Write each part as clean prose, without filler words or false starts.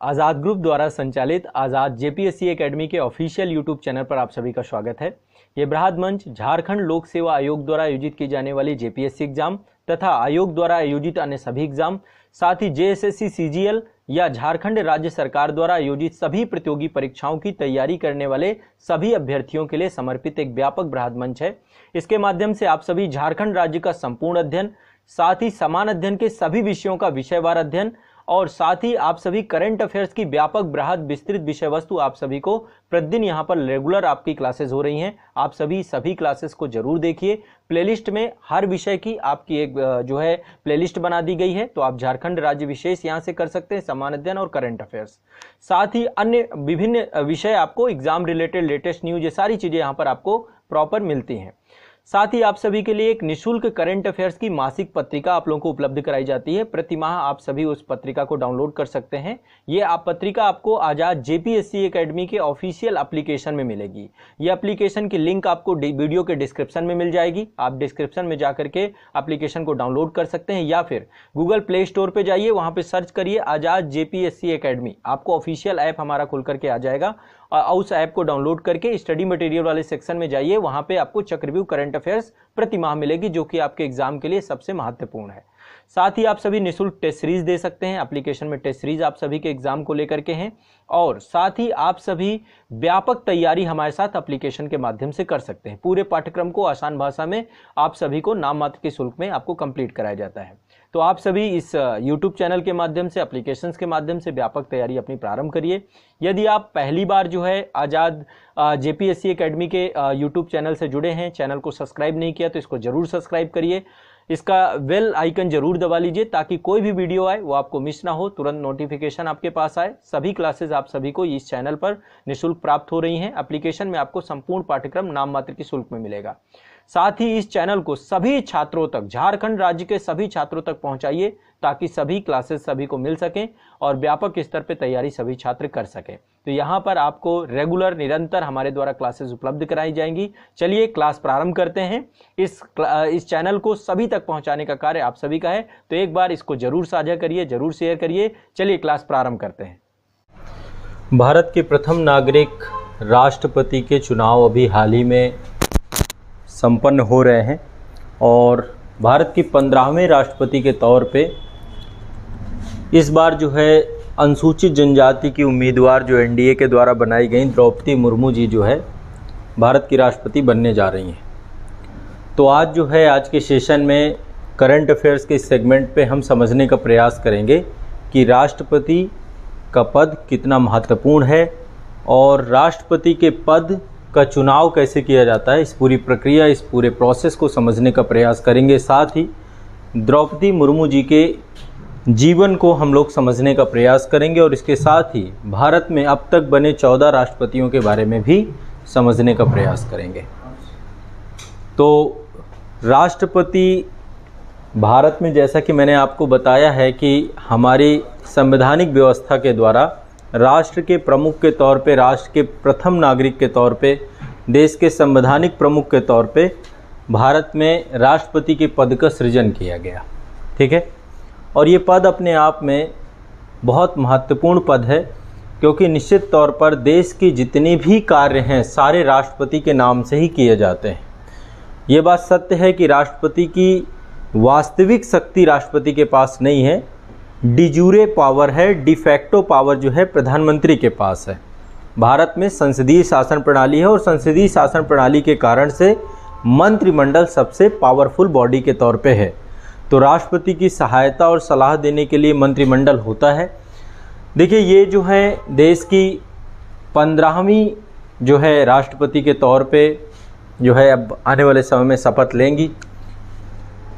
आज़ाद group द्वारा संचालित आज़ाद JPSC academy के ऑफिशियल यूट्यूब चैनल पर आप सभी का स्वागत है। ये बृहद मंच झारखंड लोक सेवा आयोग द्वारा आयोजित की जाने वाली जेपीएससी एग्जाम तथा आयोग द्वारा आयोजित अन्य सभी एग्जाम, साथ ही जेएसएससी सीजीएल या झारखंड राज्य सरकार द्वारा आयोजित सभी प्रतियोगी परीक्षाओं की तैयारी करने वाले सभी अभ्यर्थियों के लिए समर्पित एक व्यापक बृहद मंच है। इसके माध्यम से आप सभी झारखंड राज्य का संपूर्ण अध्ययन, साथ ही समान अध्ययन के सभी विषयों का विषयवार अध्ययन और साथ ही आप सभी करंट अफेयर्स की व्यापक बृहद विस्तृत विषय वस्तु आप सभी को प्रतिदिन यहाँ पर रेगुलर आपकी क्लासेस हो रही हैं। आप सभी क्लासेस को जरूर देखिए। प्लेलिस्ट में हर विषय की आपकी एक जो है प्लेलिस्ट बना दी गई है, तो आप झारखंड राज्य विशेष यहाँ से कर सकते हैं, समान अध्ययन और करंट अफेयर्स, साथ ही अन्य विभिन्न विषय आपको एग्जाम रिलेटेड लेटेस्ट न्यूज, ये सारी चीजें यहाँ पर आपको प्रॉपर मिलती हैं। साथ ही आप सभी के लिए एक निशुल्क करंट अफेयर्स की मासिक पत्रिका आप लोगों को उपलब्ध कराई जाती है। प्रति माह आप सभी उस पत्रिका को डाउनलोड कर सकते हैं। ये आप पत्रिका आपको आज़ाद जेपीएससी एकेडमी के ऑफिशियल एप्लीकेशन में मिलेगी। ये एप्लीकेशन की लिंक आपको वीडियो के डिस्क्रिप्शन में मिल जाएगी। आप डिस्क्रिप्शन में जाकर के एप्लीकेशन को डाउनलोड कर सकते हैं या फिर गूगल प्ले स्टोर पर जाइए, वहाँ पर सर्च करिए आज़ाद जेपीएससी एकेडमी, आपको ऑफिशियल ऐप हमारा खुल करके आ जाएगा। उस ऐप को डाउनलोड करके स्टडी मटेरियल वाले सेक्शन में जाइए, वहां पे आपको चक्रव्यूह करंट अफेयर्स प्रति माह मिलेगी, जो कि आपके एग्जाम के लिए सबसे महत्वपूर्ण है। साथ ही आप सभी निःशुल्क टेस्ट सीरीज दे सकते हैं। एप्लीकेशन में टेस्ट सीरीज आप सभी के एग्जाम को लेकर के हैं और साथ ही आप सभी व्यापक तैयारी हमारे साथ एप्लीकेशन के माध्यम से कर सकते हैं। पूरे पाठ्यक्रम को आसान भाषा में आप सभी को नाम मात्र के शुल्क में आपको कंप्लीट कराया जाता है। तो आप सभी इस YouTube चैनल के माध्यम से, एप्लीकेशंस के माध्यम से व्यापक तैयारी अपनी प्रारंभ करिए। यदि आप पहली बार जो है आज़ाद जेपीएससी एकेडमी के YouTube चैनल से जुड़े हैं, चैनल को सब्सक्राइब नहीं किया तो इसको जरूर सब्सक्राइब करिए। इसका बेल आइकन जरूर दबा लीजिए ताकि कोई भी वीडियो आए वो आपको मिस ना हो, तुरंत नोटिफिकेशन आपके पास आए। सभी क्लासेस आप सभी को इस चैनल पर निःशुल्क प्राप्त हो रही हैं। एप्लीकेशन में आपको संपूर्ण पाठ्यक्रम नाम मात्र के शुल्क में मिलेगा। साथ ही इस चैनल को सभी छात्रों तक, झारखंड राज्य के सभी छात्रों तक पहुंचाइए ताकि सभी क्लासेस सभी को मिल सकें और व्यापक स्तर पर तैयारी सभी छात्र कर सकें। तो यहाँ पर आपको रेगुलर निरंतर हमारे द्वारा क्लासेस उपलब्ध कराई जाएंगी। चलिए क्लास प्रारंभ करते हैं। इस चैनल को सभी तक पहुंचाने का कार्य आप सभी का है, तो एक बार इसको जरूर साझा करिए, जरूर शेयर करिए। चलिए क्लास प्रारंभ करते हैं। भारत के प्रथम नागरिक राष्ट्रपति के चुनाव अभी हाल ही में संपन्न हो रहे हैं और भारत की 15वें राष्ट्रपति के तौर पे इस बार जो है अनुसूचित जनजाति की उम्मीदवार जो एनडीए के द्वारा बनाई गई द्रौपदी मुर्मू जी जो है भारत की राष्ट्रपति बनने जा रही हैं। तो आज जो है आज के सेशन में करंट अफेयर्स के सेगमेंट पे हम समझने का प्रयास करेंगे कि राष्ट्रपति का पद कितना महत्वपूर्ण है और राष्ट्रपति के पद का चुनाव कैसे किया जाता है। इस पूरी प्रक्रिया, इस पूरे प्रोसेस को समझने का प्रयास करेंगे। साथ ही द्रौपदी मुर्मू जी के जीवन को हम लोग समझने का प्रयास करेंगे और इसके साथ ही भारत में अब तक बने 14 राष्ट्रपतियों के बारे में भी समझने का प्रयास करेंगे। तो राष्ट्रपति भारत में, जैसा कि मैंने आपको बताया है कि हमारी संवैधानिक व्यवस्था के द्वारा राष्ट्र के प्रमुख के तौर पे, राष्ट्र के प्रथम नागरिक के तौर पे, देश के संवैधानिक प्रमुख के तौर पे भारत में राष्ट्रपति के पद का सृजन किया गया। ठीक है, और ये पद अपने आप में बहुत महत्वपूर्ण पद है क्योंकि निश्चित तौर पर देश की जितने भी कार्य हैं सारे राष्ट्रपति के नाम से ही किए जाते हैं। ये बात सत्य है कि राष्ट्रपति की वास्तविक शक्ति राष्ट्रपति के पास नहीं है, डिजूरे पावर है, डिफैक्टो पावर जो है प्रधानमंत्री के पास है। भारत में संसदीय शासन प्रणाली है और संसदीय शासन प्रणाली के कारण से मंत्रिमंडल सबसे पावरफुल बॉडी के तौर पे है। तो राष्ट्रपति की सहायता और सलाह देने के लिए मंत्रिमंडल होता है। देखिए, ये जो है देश की 15वीं जो है राष्ट्रपति के तौर पे जो है अब आने वाले समय में शपथ लेंगी।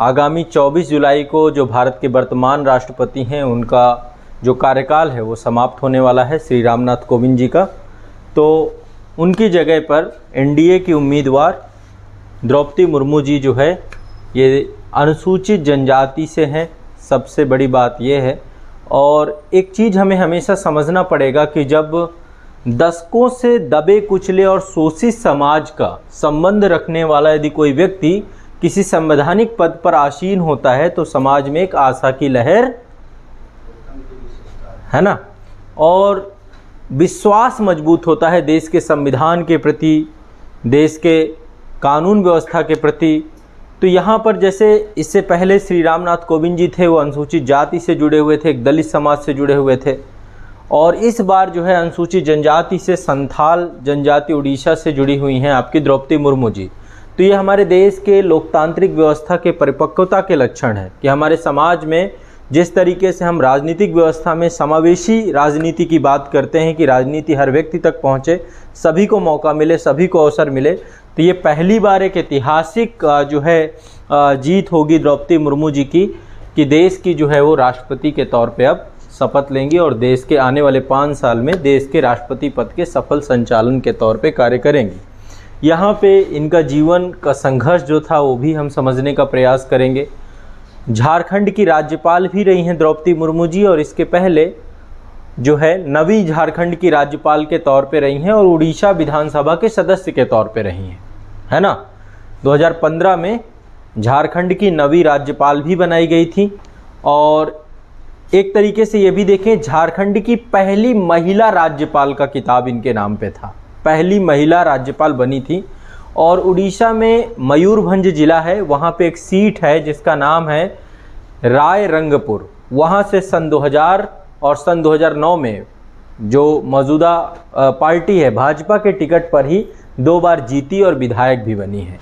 आगामी 24 जुलाई को जो भारत के वर्तमान राष्ट्रपति हैं उनका जो कार्यकाल है वो समाप्त होने वाला है, श्री रामनाथ कोविंद जी का। तो उनकी जगह पर एनडीए की उम्मीदवार द्रौपदी मुर्मू जी जो है ये अनुसूचित जनजाति से हैं। सबसे बड़ी बात ये है। और एक चीज़ हमें हमेशा समझना पड़ेगा कि जब दशकों से दबे कुचले और शोषित समाज का संबंध रखने वाला यदि कोई व्यक्ति किसी संवैधानिक पद पर आसीन होता है तो समाज में एक आशा की लहर है ना। और विश्वास मजबूत होता है देश के संविधान के प्रति, देश के कानून व्यवस्था के प्रति। तो यहाँ पर जैसे इससे पहले श्री रामनाथ कोविंद जी थे, वो अनुसूचित जाति से जुड़े हुए थे, एक दलित समाज से जुड़े हुए थे, और इस बार जो है अनुसूचित जनजाति से संथाल जनजाति उड़ीसा से जुड़ी हुई हैं आपकी द्रौपदी मुर्मू जी। तो ये हमारे देश के लोकतांत्रिक व्यवस्था के परिपक्वता के लक्षण हैं कि हमारे समाज में जिस तरीके से हम राजनीतिक व्यवस्था में समावेशी राजनीति की बात करते हैं कि राजनीति हर व्यक्ति तक पहुंचे, सभी को मौका मिले, सभी को अवसर मिले, तो ये पहली बार एक ऐतिहासिक जो है जीत होगी द्रौपदी मुर्मू जी की कि देश की जो है वो राष्ट्रपति के तौर पे अब शपथ लेंगी और देश के आने वाले 5 साल में देश के राष्ट्रपति पद के सफल संचालन के तौर पे कार्य करेंगी। यहाँ पे इनका जीवन का संघर्ष जो था वो भी हम समझने का प्रयास करेंगे। झारखंड की राज्यपाल भी रही हैं द्रौपदी मुर्मू जी, और इसके पहले जो है नवी झारखंड की राज्यपाल के तौर पे रही हैं और उड़ीसा विधानसभा के सदस्य के तौर पे रही हैं, है ना। 2015 में झारखंड की नवी राज्यपाल भी बनाई गई थी, और एक तरीके से ये भी देखें झारखंड की पहली महिला राज्यपाल का किताब इनके नाम पे था, पहली महिला राज्यपाल बनी थी। और उड़ीसा में मयूरभंज जिला है, वहाँ पे एक सीट है जिसका नाम है रायरंगपुर, वहाँ से सन 2000 और सन 2009 में जो मौजूदा पार्टी है भाजपा के टिकट पर ही 2 बार जीती और विधायक भी बनी है।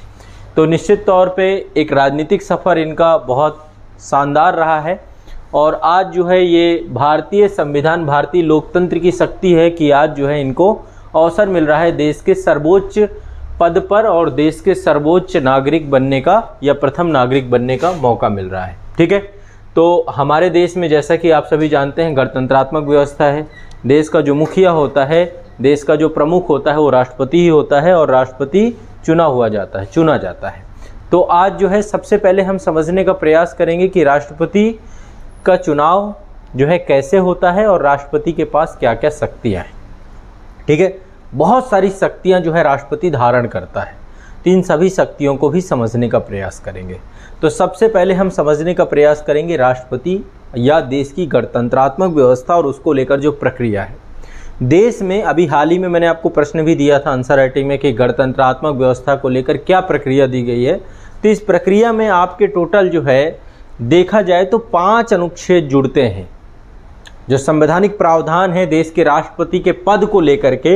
तो निश्चित तौर पे एक राजनीतिक सफ़र इनका बहुत शानदार रहा है, और आज जो है ये भारतीय संविधान, भारतीय लोकतंत्र की शक्ति है कि आज जो है इनको अवसर मिल रहा है देश के सर्वोच्च पद पर और देश के सर्वोच्च नागरिक बनने का या प्रथम नागरिक बनने का मौका मिल रहा है। ठीक है, तो हमारे देश में जैसा कि आप सभी जानते हैं गणतंत्रात्मक व्यवस्था है। देश का जो मुखिया होता है, देश का जो प्रमुख होता है वो राष्ट्रपति ही होता है, और राष्ट्रपति चुना जाता है। तो आज जो है सबसे पहले हम समझने का प्रयास करेंगे कि राष्ट्रपति का चुनाव जो है कैसे होता है और राष्ट्रपति के पास क्या क्या शक्तियाँ हैं। ठीक है, बहुत सारी शक्तियाँ जो है राष्ट्रपति धारण करता है, तो इन सभी शक्तियों को भी समझने का प्रयास करेंगे। तो सबसे पहले हम समझने का प्रयास करेंगे राष्ट्रपति या देश की गणतंत्रात्मक व्यवस्था और उसको लेकर जो प्रक्रिया है देश में। अभी हाल ही में मैंने आपको प्रश्न भी दिया था आंसर राइटिंग में कि गणतंत्रात्मक व्यवस्था को लेकर क्या प्रक्रिया दी गई है। तो इस प्रक्रिया में आपके टोटल जो है देखा जाए तो 5 अनुच्छेद जुड़ते हैं। जो संवैधानिक प्रावधान है देश के राष्ट्रपति के पद को लेकर के,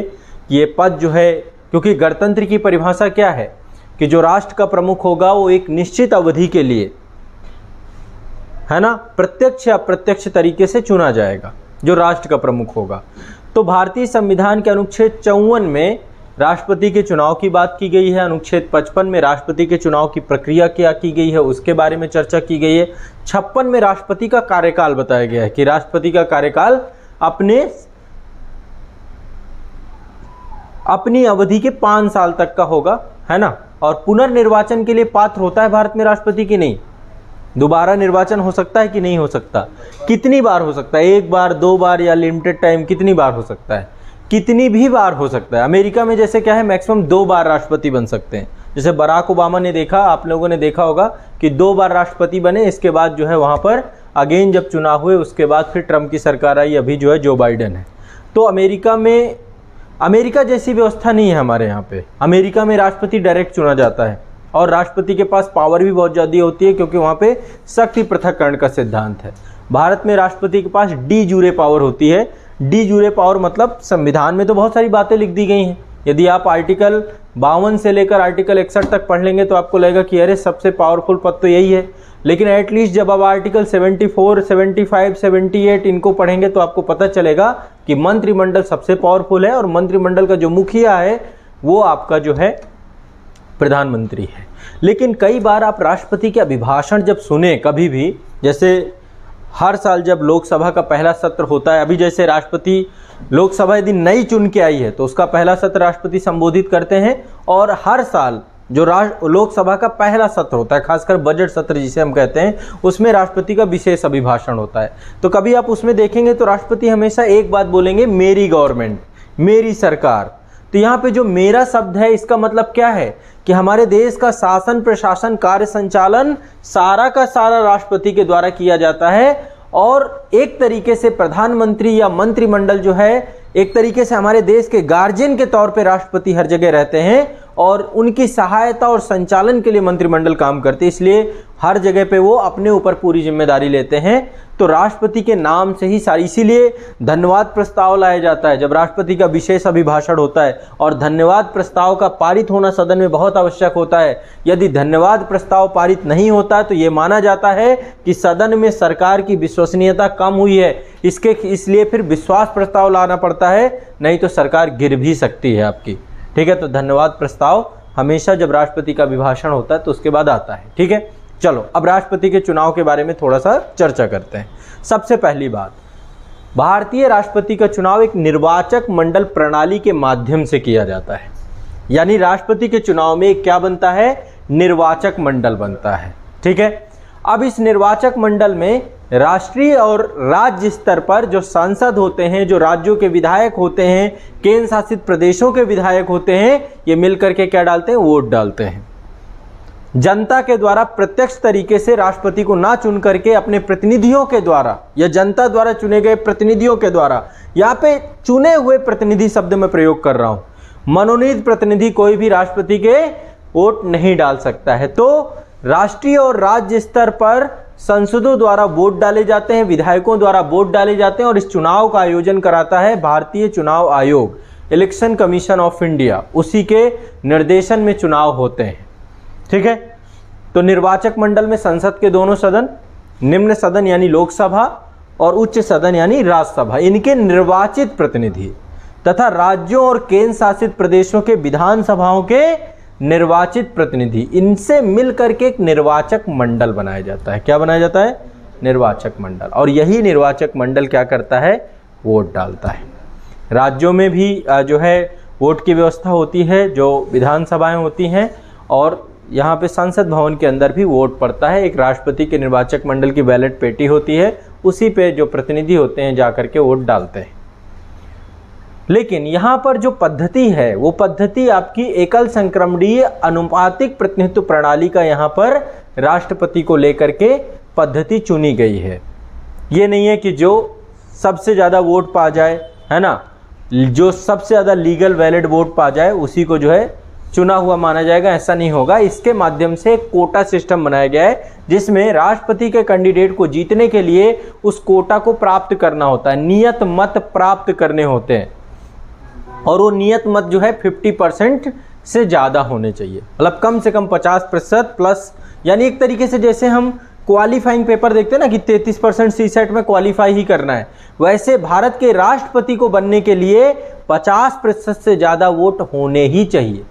ये पद जो है, क्योंकि गणतंत्र की परिभाषा क्या है कि जो राष्ट्र का प्रमुख होगा वो एक निश्चित अवधि के लिए, है ना, प्रत्यक्ष या अप्रत्यक्ष तरीके से चुना जाएगा जो राष्ट्र का प्रमुख होगा। तो भारतीय संविधान के अनुच्छेद 54 में राष्ट्रपति के चुनाव की बात की गई है। अनुच्छेद 55 में राष्ट्रपति के चुनाव की प्रक्रिया क्या की गई है उसके बारे में चर्चा की गई है। 56 में राष्ट्रपति का कार्यकाल बताया गया है कि राष्ट्रपति का कार्यकाल अपनी अवधि के 5 साल तक का होगा, है ना। और पुनर्निर्वाचन के लिए पात्र होता है भारत में राष्ट्रपति की नहीं, दोबारा निर्वाचन हो सकता है कि नहीं हो सकता, कितनी बार हो सकता है, 1 बार 2 बार या लिमिटेड टाइम, कितनी बार हो सकता है, कितनी भी बार हो सकता है। अमेरिका में जैसे क्या है मैक्सिमम 2 बार राष्ट्रपति बन सकते हैं। जैसे बराक ओबामा ने देखा, आप लोगों ने देखा होगा कि 2 बार राष्ट्रपति बने, इसके बाद जो है वहाँ पर अगेन जब चुनाव हुए उसके बाद फिर ट्रम्प की सरकार आई, अभी जो है जो बाइडेन है। तो अमेरिका जैसी व्यवस्था नहीं है हमारे यहाँ पे। अमेरिका में राष्ट्रपति डायरेक्ट चुना जाता है और राष्ट्रपति के पास पावर भी बहुत ज़्यादा होती है क्योंकि वहाँ पे शक्ति पृथक्करण का सिद्धांत है। भारत में राष्ट्रपति के पास डी जूरे पावर होती है। डी जूरे पावर मतलब संविधान में तो बहुत सारी बातें लिख दी गई हैं। यदि आप आर्टिकल 52 से लेकर आर्टिकल 61 तक पढ़ लेंगे तो आपको लगेगा कि अरे सबसे पावरफुल पद तो यही है, लेकिन एटलीस्ट जब आप आर्टिकल 74, 75, 78 इनको पढ़ेंगे तो आपको पता चलेगा कि मंत्रिमंडल सबसे पावरफुल है और मंत्रिमंडल का जो मुखिया है वो आपका जो है प्रधानमंत्री है। लेकिन कई बार आप राष्ट्रपति के अभिभाषण जब सुने कभी भी, जैसे हर साल जब लोकसभा का पहला सत्र होता है, अभी जैसे राष्ट्रपति लोकसभा यदि नई चुन के आई है तो उसका पहला सत्र राष्ट्रपति संबोधित करते हैं, और हर साल जो लोकसभा का पहला सत्र होता है, खासकर बजट सत्र जिसे हम कहते हैं, उसमें राष्ट्रपति का विशेष अभिभाषण होता है। तो कभी आप उसमें देखेंगे तो राष्ट्रपति हमेशा एक बात बोलेंगे, मेरी गवर्नमेंट, मेरी सरकार। तो यहाँ पे जो मेरा शब्द है इसका मतलब क्या है कि हमारे देश का शासन प्रशासन कार्य संचालन सारा का सारा राष्ट्रपति के द्वारा किया जाता है, और एक तरीके से प्रधानमंत्री या मंत्रिमंडल जो है एक तरीके से हमारे देश के गार्जियन के तौर पे राष्ट्रपति हर जगह रहते हैं और उनकी सहायता और संचालन के लिए मंत्रिमंडल काम करते हैं, इसलिए हर जगह पे वो अपने ऊपर पूरी जिम्मेदारी लेते हैं। तो राष्ट्रपति के नाम से ही सारी, इसीलिए धन्यवाद प्रस्ताव लाया जाता है जब राष्ट्रपति का विशेष अभिभाषण होता है, और धन्यवाद प्रस्ताव का पारित होना सदन में बहुत आवश्यक होता है। यदि धन्यवाद प्रस्ताव पारित नहीं होता तो ये माना जाता है कि सदन में सरकार की विश्वसनीयता कम हुई है, इसलिए फिर विश्वास प्रस्ताव लाना पड़ता है, नहीं तो सरकार गिर भी सकती है आपकी। ठीक है, तो धन्यवाद प्रस्ताव हमेशा जब राष्ट्रपति का अभिभाषण होता है तो उसके बाद आता है। ठीक है, चलो अब राष्ट्रपति के चुनाव के बारे में थोड़ा सा चर्चा करते हैं। सबसे पहली बात, भारतीय राष्ट्रपति का चुनाव एक निर्वाचक मंडल प्रणाली के माध्यम से किया जाता है। यानी राष्ट्रपति के चुनाव में क्या बनता है, निर्वाचक मंडल बनता है। ठीक है, अब इस निर्वाचक मंडल में राष्ट्रीय और राज्य स्तर पर जो सांसद होते हैं, जो राज्यों के विधायक होते हैं, केंद्र शासित प्रदेशों के विधायक होते हैं, ये मिलकर के क्या डालते हैं, वोट डालते हैं। जनता के द्वारा प्रत्यक्ष तरीके से राष्ट्रपति को ना चुन करके अपने प्रतिनिधियों के द्वारा या जनता द्वारा चुने गए प्रतिनिधियों के द्वारा, यहाँ पे चुने हुए प्रतिनिधि शब्द में प्रयोग कर रहा हूँ, मनोनीत प्रतिनिधि कोई भी राष्ट्रपति के वोट नहीं डाल सकता है। तो राष्ट्रीय और राज्य स्तर पर संसदों द्वारा वोट डाले जाते हैं, विधायकों द्वारा वोट डाले जाते हैं, और इस चुनाव का आयोजन कराता है भारतीय चुनाव आयोग, इलेक्शन कमीशन ऑफ इंडिया, उसी के निर्देशन में चुनाव होते हैं। ठीक है, तो निर्वाचक मंडल में संसद के दोनों सदन, निम्न सदन यानी लोकसभा और उच्च सदन यानी राज्यसभा, इनके निर्वाचित प्रतिनिधि तथा राज्यों और केंद्र शासित प्रदेशों के विधानसभाओं के निर्वाचित प्रतिनिधि, इनसे मिलकर के एक निर्वाचक मंडल बनाया जाता है। क्या बनाया जाता है, निर्वाचक मंडल। और यही निर्वाचक मंडल क्या करता है, वोट डालता है। राज्यों में भी जो है वोट की व्यवस्था होती है, जो विधानसभाएं होती हैं, और यहाँ पे संसद भवन के अंदर भी वोट पड़ता है। एक राष्ट्रपति के निर्वाचक मंडल की बैलेट पेटी होती है, उसी पे जो प्रतिनिधि होते हैं जाकर के वोट डालते हैं। लेकिन यहाँ पर जो पद्धति है वो पद्धति आपकी एकल संक्रमणीय अनुपातिक प्रतिनिधित्व प्रणाली का यहाँ पर राष्ट्रपति को लेकर के पद्धति चुनी गई है। ये नहीं है कि जो सबसे ज़्यादा वोट पा जाए, है ना, जो सबसे ज़्यादा लीगल वैलिड वोट पा जाए उसी को जो है चुना हुआ माना जाएगा, ऐसा नहीं होगा। इसके माध्यम से एक कोटा सिस्टम बनाया गया है जिसमें राष्ट्रपति के कैंडिडेट को जीतने के लिए उस कोटा को प्राप्त करना होता है, नियत मत प्राप्त करने होते हैं, और वो नियत मत जो है 50% से ज़्यादा होने चाहिए, मतलब कम से कम 50% प्लस। यानी एक तरीके से जैसे हम क्वालिफाइंग पेपर देखते हैं ना कि 33% सीसेट में क्वालिफाई ही करना है, वैसे भारत के राष्ट्रपति को बनने के लिए 50% से ज़्यादा वोट होने ही चाहिए।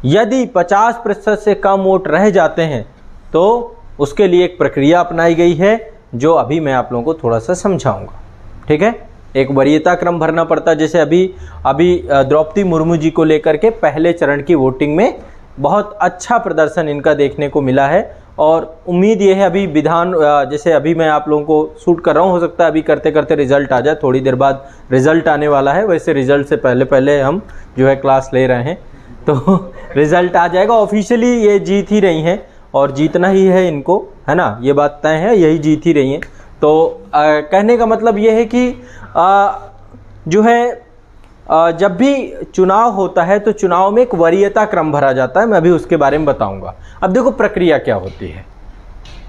यदि 50% से कम वोट रह जाते हैं तो उसके लिए एक प्रक्रिया अपनाई गई है जो अभी मैं आप लोगों को थोड़ा सा समझाऊंगा। ठीक है, एक वरीयता क्रम भरना पड़ता है। जैसे अभी द्रौपदी मुर्मू जी को लेकर के पहले चरण की वोटिंग में बहुत अच्छा प्रदर्शन इनका देखने को मिला है, और उम्मीद ये है अभी जैसे अभी मैं आप लोगों को शूट कर रहा हूँ, हो सकता है अभी करते करते रिजल्ट आ जाए, थोड़ी देर बाद रिजल्ट आने वाला है। वैसे रिजल्ट से पहले हम जो है क्लास ले रहे हैं, तो रिजल्ट आ जाएगा। ऑफिशियली ये जीत ही रही हैं और जीतना ही है इनको, है ना, ये बात तय है, यही जीत ही रही हैं। तो कहने का मतलब ये है कि जो है जब भी चुनाव होता है तो चुनाव में एक वरीयता क्रम भरा जाता है, मैं अभी उसके बारे में बताऊंगा। अब देखो प्रक्रिया क्या होती है,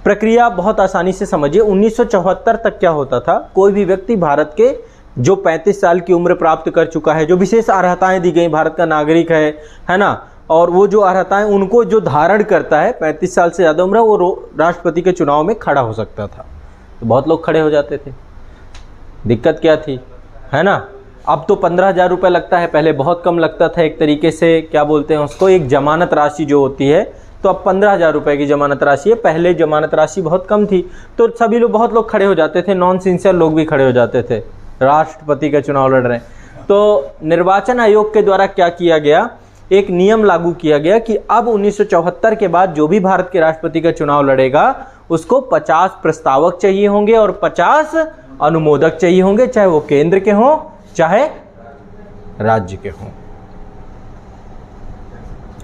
प्रक्रिया बहुत आसानी से समझिए। 1974 तक क्या होता था, कोई भी व्यक्ति भारत के जो 35 साल की उम्र प्राप्त कर चुका है, जो विशेष अर्हताएं दी गई, भारत का नागरिक है ना, और वो जो अर्हताएं उनको जो धारण करता है, 35 साल से ज़्यादा उम्र, वो राष्ट्रपति के चुनाव में खड़ा हो सकता था। तो बहुत लोग खड़े हो जाते थे, दिक्कत क्या थी, है ना। अब तो 15,000 रुपये लगता है, पहले बहुत कम लगता था। एक तरीके से क्या बोलते हैं उसको, एक जमानत राशि जो होती है, तो अब 15,000 रुपये की जमानत राशि है, पहले जमानत राशि बहुत कम थी। तो सभी लोग, बहुत लोग खड़े हो जाते थे, नॉन सिंसियर लोग भी खड़े हो जाते थे, राष्ट्रपति का चुनाव लड़ रहे हैं। तो निर्वाचन आयोग के द्वारा क्या किया गया, एक नियम लागू किया गया कि अब 1974 के बाद जो भी भारत के राष्ट्रपति का चुनाव लड़ेगा उसको 50 प्रस्तावक चाहिए होंगे और 50 अनुमोदक चाहिए होंगे, चाहे वो केंद्र के हों चाहे राज्य के हों।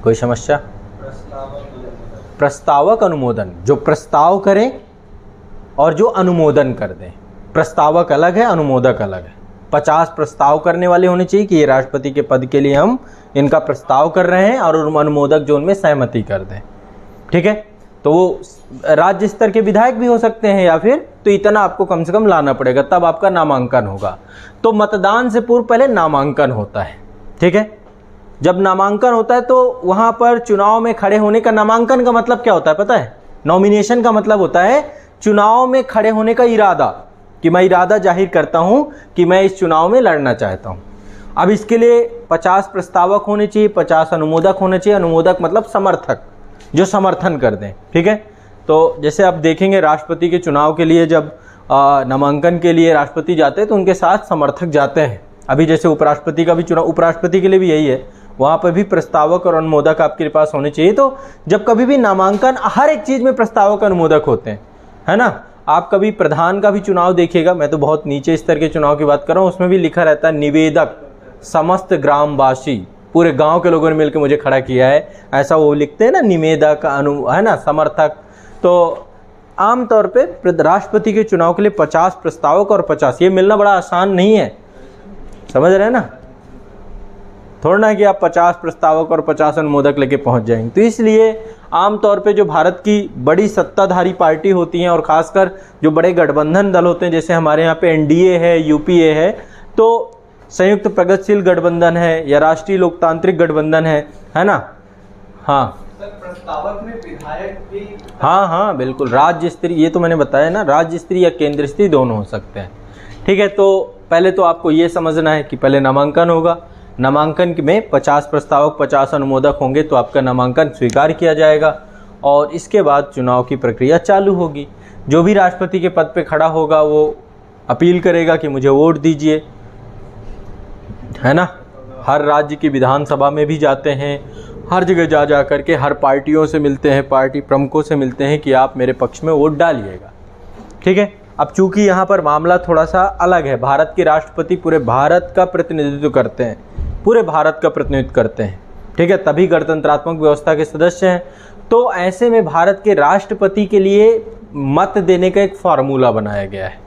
कोई समस्या? प्रस्तावक अनुमोदन, जो प्रस्ताव करें और जो अनुमोदन कर दें। प्रस्तावक अलग है, अनुमोदक अलग है। 50 प्रस्ताव करने वाले होने चाहिए कि ये राष्ट्रपति के पद के लिए हम इनका प्रस्ताव कर रहे हैं, और अनुमोदक जो उनमें सहमति कर दें। ठीक है, तो वो राज्य स्तर के विधायक भी हो सकते हैं, या फिर तो इतना आपको कम से कम लाना पड़ेगा, तब आपका नामांकन होगा। तो मतदान से पूर्व पहले नामांकन होता है। ठीक है, जब नामांकन होता है तो वहां पर चुनाव में खड़े होने का, नामांकन का मतलब क्या होता है पता है? नॉमिनेशन का मतलब होता है चुनाव में खड़े होने का इरादा, कि मैं इरादा जाहिर करता हूं कि मैं इस चुनाव में लड़ना चाहता हूं। अब इसके लिए 50 प्रस्तावक होने चाहिए, 50 अनुमोदक होने चाहिए। अनुमोदक मतलब समर्थक, जो समर्थन कर दें। ठीक है, तो जैसे आप देखेंगे राष्ट्रपति के चुनाव के लिए जब नामांकन के लिए राष्ट्रपति जाते हैं तो उनके साथ समर्थक जाते हैं। अभी जैसे उपराष्ट्रपति का भी चुनाव, उपराष्ट्रपति के लिए भी यही है, वहाँ पर भी प्रस्तावक और अनुमोदक आपके पास होने चाहिए। तो जब कभी भी नामांकन, हर एक चीज़ में प्रस्तावक अनुमोदक होते हैं, है ना। आप कभी प्रधान का भी चुनाव देखिएगा, मैं तो बहुत नीचे स्तर के चुनाव की बात कर रहा हूँ, उसमें भी लिखा रहता है निवेदक समस्त ग्रामवासी, पूरे गांव के लोगों ने मिलकर मुझे खड़ा किया है, ऐसा वो लिखते हैं ना, निवेदक है ना, समर्थक। तो आमतौर पे राष्ट्रपति के चुनाव के लिए 50 प्रस्तावक और 50, ये मिलना बड़ा आसान नहीं है, समझ रहे हैं ना। थोड़ा ना कि आप 50 प्रस्तावक और 50 अनुमोदक लेके पहुंच जाएंगे। तो इसलिए आमतौर पे जो भारत की बड़ी सत्ताधारी पार्टी होती हैं, और खासकर जो बड़े गठबंधन दल होते हैं, जैसे हमारे यहाँ पे एनडीए है, यूपीए है, तो संयुक्त प्रगतिशील गठबंधन है, या राष्ट्रीय लोकतांत्रिक गठबंधन है ना। हाँ प्रस्तावक में विधायक भी, हाँ बिल्कुल, राज्य स्तरीय, ये तो मैंने बताया ना, राज्य स्तरीय या केंद्र स्तरीय दोनों हो सकते हैं। ठीक है, तो पहले तो आपको ये समझना है कि पहले नामांकन होगा, नामांकन में 50 प्रस्तावक 50 अनुमोदक होंगे तो आपका नामांकन स्वीकार किया जाएगा, और इसके बाद चुनाव की प्रक्रिया चालू होगी। जो भी राष्ट्रपति के पद पे खड़ा होगा वो अपील करेगा कि मुझे वोट दीजिए, है ना। हर राज्य की विधानसभा में भी जाते हैं, हर जगह जा करके हर पार्टियों से मिलते हैं, पार्टी प्रमुखों से मिलते हैं कि आप मेरे पक्ष में वोट डालिएगा। ठीक है, अब चूंकि यहाँ पर मामला थोड़ा सा अलग है, भारत के राष्ट्रपति पूरे भारत का प्रतिनिधित्व करते हैं, पूरे भारत का प्रतिनिधित्व करते हैं। ठीक है, तभी गणतंत्रात्मक व्यवस्था के सदस्य हैं। तो ऐसे में भारत के राष्ट्रपति के लिए मत देने का एक फार्मूला बनाया गया है।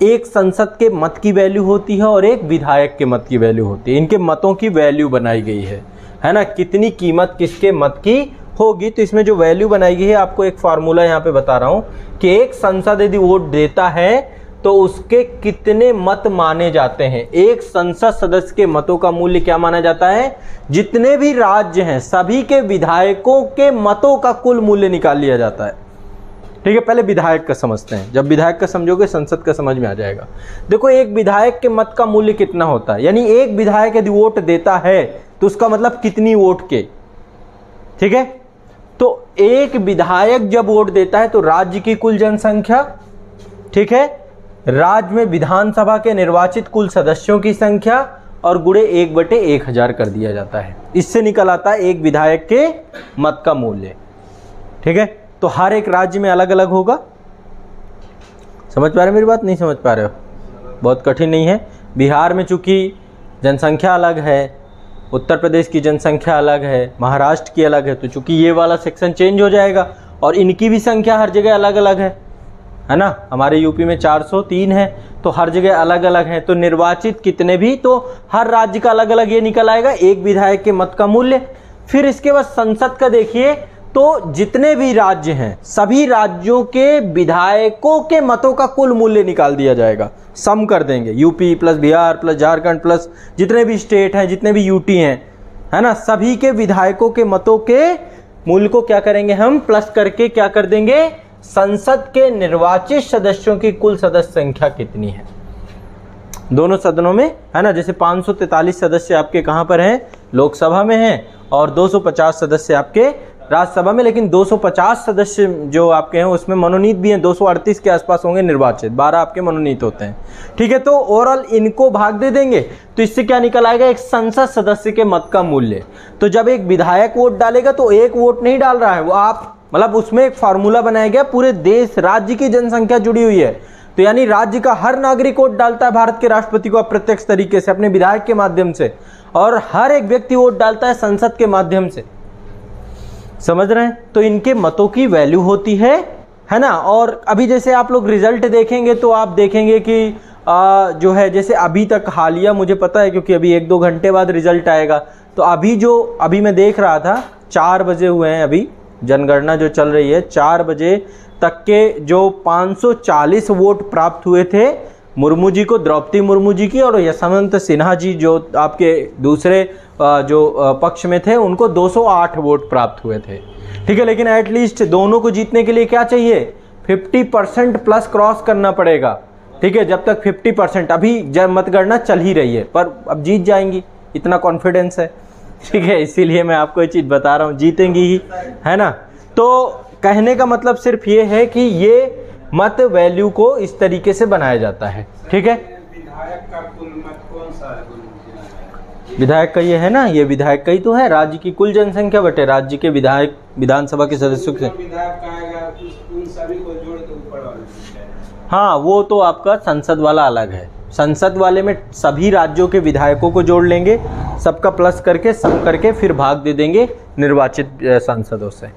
एक संसद के मत की वैल्यू होती है और एक विधायक के मत की वैल्यू होती है। इनके मतों की वैल्यू बनाई गई है ना, कितनी कीमत किसके मत की होगी। तो इसमें जो वैल्यू बनाई गई है, आपको एक फार्मूला यहाँ पे बता रहा हूँ कि एक संसद यदि वोट देता है तो उसके कितने मत माने जाते हैं। एक संसद सदस्य के मतों का मूल्य क्या माना जाता है? जितने भी राज्य हैं सभी के विधायकों के मतों का कुल मूल्य निकाल लिया जाता है। ठीक है, पहले विधायक का समझते हैं, जब विधायक का समझोगे संसद का समझ में आ जाएगा। देखो, एक विधायक के मत का मूल्य कितना होता है, यानी एक विधायक यदि वोट देता है तो उसका मतलब कितनी वोट के। ठीक है, तो एक विधायक जब वोट देता है तो राज्य की कुल जनसंख्या, ठीक है, राज्य में विधानसभा के निर्वाचित कुल सदस्यों की संख्या और गुणे 1/1000 कर दिया जाता है। इससे निकल आता है एक विधायक के मत का मूल्य। ठीक है, तो हर एक राज्य में अलग अलग होगा। समझ पा रहे मेरी बात? नहीं समझ पा रहे हो? बहुत कठिन नहीं है। बिहार में चूंकि जनसंख्या अलग है, उत्तर प्रदेश की जनसंख्या अलग है, महाराष्ट्र की अलग है, तो चूंकि ये वाला सेक्शन चेंज हो जाएगा और इनकी भी संख्या हर जगह अलग अलग है ना। हमारे यूपी में 403 है, तो हर जगह अलग अलग है। तो निर्वाचित कितने भी, तो हर राज्य का अलग अलग ये निकल आएगा एक विधायक के मत का मूल्य। फिर इसके बाद संसद का देखिए, तो जितने भी राज्य हैं सभी राज्यों के विधायकों के मतों का कुल मूल्य निकाल दिया जाएगा, सम कर देंगे। UP plus Bihar plus Jharkhand plus जितने भी स्टेट हैं, जितने भी यूटी हैं, है ना, सभी के विधायकों के मतों के मूल्य को क्या करेंगे हम, प्लस करके क्या कर देंगे, संसद के निर्वाचित सदस्यों की कुल सदस्य संख्या कितनी है दोनों सदनों में, है ना। जैसे 543 सदस्य आपके कहां पर हैं, लोकसभा में हैं, और 250 सदस्य आपके राज्यसभा में। लेकिन 250 सदस्य जो आपके हैं उसमें मनोनीत भी हैं, 238 के आसपास होंगे निर्वाचित, 12 आपके मनोनीत होते हैं। ठीक है, तो ओवरऑल इनको भाग दे देंगे तो इससे क्या निकल आएगा, एक संसद सदस्य के मत का मूल्य। तो जब एक विधायक वोट डालेगा तो एक वोट नहीं डाल रहा है वो, आप मतलब उसमें एक फार्मूला बनाया गया, पूरे देश राज्य की जनसंख्या जुड़ी हुई है। तो यानी राज्य का हर नागरिक वोट डालता है भारत के राष्ट्रपति को अप्रत्यक्ष तरीके से अपने विधायक के माध्यम से, और हर एक व्यक्ति वोट डालता है संसद के माध्यम से। समझ रहे हैं? तो इनके मतों की वैल्यू होती है है ना। और अभी जैसे आप लोग रिजल्ट देखेंगे तो आप देखेंगे कि जो है जैसे अभी तक हालिया मुझे पता है क्योंकि अभी 1-2 घंटे बाद रिजल्ट आएगा, तो अभी मैं देख रहा था 4 बजे हुए हैं, अभी जनगणना जो चल रही है 4 बजे तक के जो 540 वोट प्राप्त हुए थे मुर्मू जी को, द्रौपदी मुर्मू जी की, और यशवंत सिन्हा जी जो आपके दूसरे जो पक्ष में थे उनको 208 वोट प्राप्त हुए थे। ठीक है, लेकिन एटलीस्ट दोनों को जीतने के लिए क्या चाहिए, 50% प्लस क्रॉस करना पड़ेगा। ठीक है, जब तक 50%, अभी जब मतगणना चल ही रही है पर अब जीत जाएंगी, इतना कॉन्फिडेंस है। ठीक है, इसीलिए मैं आपको ये चीज़ बता रहा हूँ, जीतेंगी ही, है ना। तो कहने का मतलब सिर्फ ये है कि ये मत वैल्यू को इस तरीके से बनाया जाता है। ठीक है, विधायक का कुल मत कौन सा है? विधायक का ये है ना, ये विधायक का ही तो है, राज्य की कुल जनसंख्या बटे राज्य के विधायक विधानसभा के सदस्यों के। विधायक का आएगा उन सभी को जोड़ के ऊपर वाले। हाँ, वो तो आपका संसद वाला अलग है। संसद वाले में सभी राज्यों के विधायकों को जोड़ लेंगे, सबका प्लस करके सम करके फिर भाग दे देंगे निर्वाचित सांसदों से।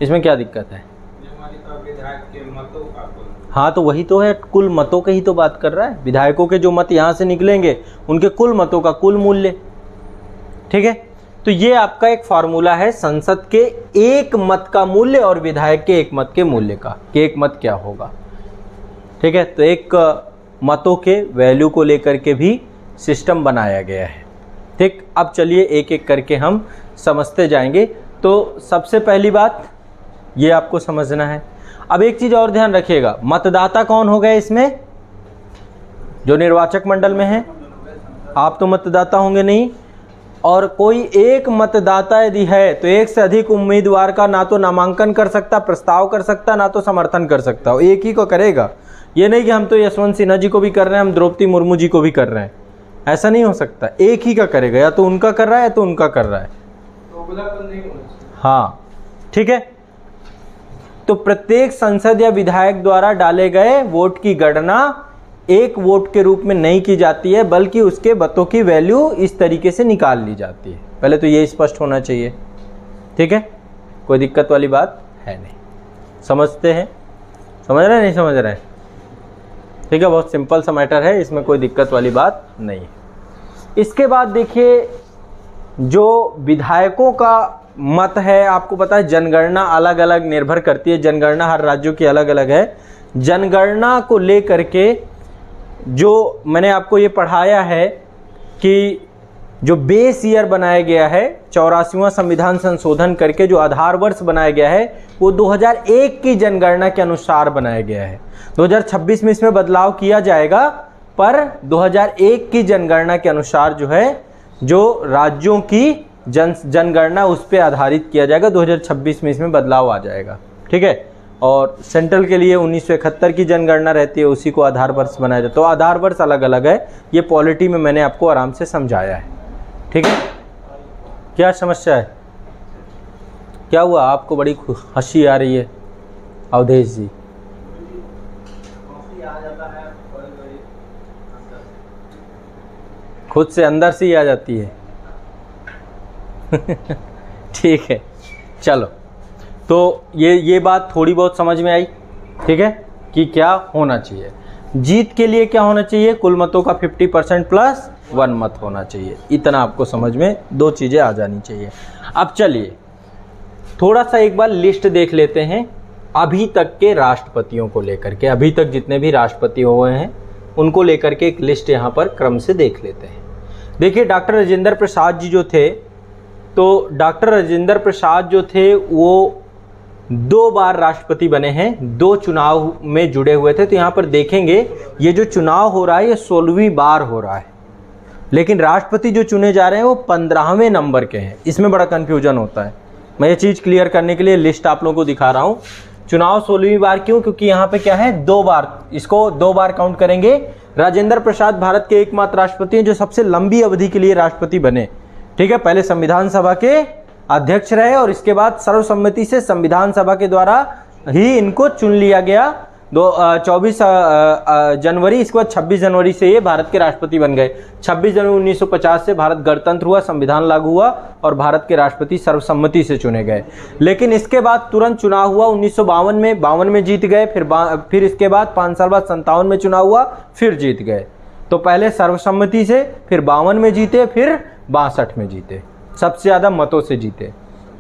इसमें क्या दिक्कत है? विधायक के मतों का कुल। हाँ, तो वही तो है, कुल मतों के ही तो बात कर रहा है। विधायकों के जो मत यहाँ से निकलेंगे उनके कुल मतों का कुल मूल्य। ठीक है, तो ये आपका एक फॉर्मूला है संसद के एक मत का मूल्य और विधायक के एक मत के मूल्य का, कि एक मत क्या होगा। ठीक है, तो एक मतों के वैल्यू को लेकर के भी सिस्टम बनाया गया है। ठीक, अब चलिए एक एक करके हम समझते जाएंगे। तो सबसे पहली बात ये आपको समझना है। अब एक चीज़ और ध्यान रखिएगा, मतदाता कौन हो गए इसमें? जो निर्वाचक मंडल में है। आप तो मतदाता होंगे नहीं, और कोई एक मतदाता यदि है तो एक से अधिक उम्मीदवार का ना तो नामांकन कर सकता, प्रस्ताव कर सकता, ना तो समर्थन कर सकता। एक ही को करेगा। ये नहीं कि हम तो यशवंत सिन्हा जी को भी कर रहे हैं, हम द्रौपदी मुर्मू जी को भी कर रहे हैं, ऐसा नहीं हो सकता। एक ही का करेगा, या तो उनका कर रहा है या तो उनका कर रहा है। हाँ, ठीक है। तो प्रत्येक संसद या विधायक द्वारा डाले गए वोट की गणना एक वोट के रूप में नहीं की जाती है, बल्कि उसके मतों की वैल्यू इस तरीके से निकाल ली जाती है। पहले तो ये स्पष्ट होना चाहिए। ठीक है, कोई दिक्कत वाली बात है नहीं। समझते हैं? समझ रहे हैं, नहीं समझ रहे हैं? ठीक है, बहुत सिंपल सा मैटर है, इसमें कोई दिक्कत वाली बात नहीं है। इसके बाद देखिए, जो विधायकों का मत है, आपको पता है जनगणना अलग अलग निर्भर करती है, जनगणना हर राज्यों की अलग अलग है। जनगणना को लेकर के जो मैंने आपको ये पढ़ाया है कि जो बेस ईयर बनाया गया है, 84वां संविधान संशोधन करके जो आधार वर्ष बनाया गया है, वो 2001 की जनगणना के अनुसार बनाया गया है। 2026 में इसमें बदलाव किया जाएगा, पर 2001 की जनगणना के अनुसार जो है, जो राज्यों की जनगणना उस पर आधारित किया जाएगा। 2026 में इसमें बदलाव आ जाएगा। ठीक है, और सेंट्रल के लिए 1971 की जनगणना रहती है, उसी को आधार वर्ष बनाया जाता है। तो आधार वर्ष अलग अलग है, ये पॉलिटी में मैंने आपको आराम से समझाया है। ठीक है, क्या समस्या है? क्या हुआ आपको? बड़ी हंसी आ रही है अवधेश जी। खुद से अंदर से ही आ जाती है। ठीक है, चलो, तो ये बात थोड़ी बहुत समझ में आई। ठीक है, कि क्या होना चाहिए, जीत के लिए क्या होना चाहिए, कुल मतों का 50% प्लस 1 मत होना चाहिए। इतना आपको समझ में 2 चीज़ें आ जानी चाहिए। अब चलिए थोड़ा सा एक बार लिस्ट देख लेते हैं अभी तक के राष्ट्रपतियों को लेकर के। अभी तक जितने भी राष्ट्रपति हुए हैं उनको लेकर के एक लिस्ट यहाँ पर क्रम से देख लेते हैं। देखिए, डॉक्टर राजेंद्र प्रसाद जी जो थे, तो डॉक्टर राजेंद्र प्रसाद जो थे वो 2 बार राष्ट्रपति बने हैं, 2 चुनाव में जुड़े हुए थे। तो यहाँ पर देखेंगे ये जो चुनाव हो रहा है ये 16वीं बार हो रहा है, लेकिन राष्ट्रपति जो चुने जा रहे हैं वो 15वें नंबर के हैं। इसमें बड़ा कन्फ्यूजन होता है। मैं ये चीज़ क्लियर करने के लिए लिस्ट आप लोगों को दिखा रहा हूँ। चुनाव 16वीं बार क्यों? क्योंकि यहाँ पे क्या है, 2 बार, इसको 2 बार काउंट करेंगे। राजेंद्र प्रसाद भारत के एकमात्र राष्ट्रपति हैं जो सबसे लंबी अवधि के लिए राष्ट्रपति बने। ठीक है, पहले संविधान सभा के अध्यक्ष रहे और इसके बाद सर्वसम्मति से संविधान सभा के द्वारा ही इनको चुन लिया गया 24 जनवरी, इसके बाद 26 जनवरी से ये भारत के राष्ट्रपति बन गए। 26 जनवरी 1950 से भारत गणतंत्र हुआ, संविधान लागू हुआ और भारत के राष्ट्रपति सर्वसम्मति से चुने गए। लेकिन इसके बाद तुरंत चुनाव हुआ 1952 में, 52 में जीत गए, फिर इसके बाद 5 साल बाद 57 में चुनाव हुआ, फिर जीत गए। तो पहले सर्वसम्मति से, फिर 52 में जीते, फिर 62 में जीते, सबसे ज़्यादा मतों से जीते।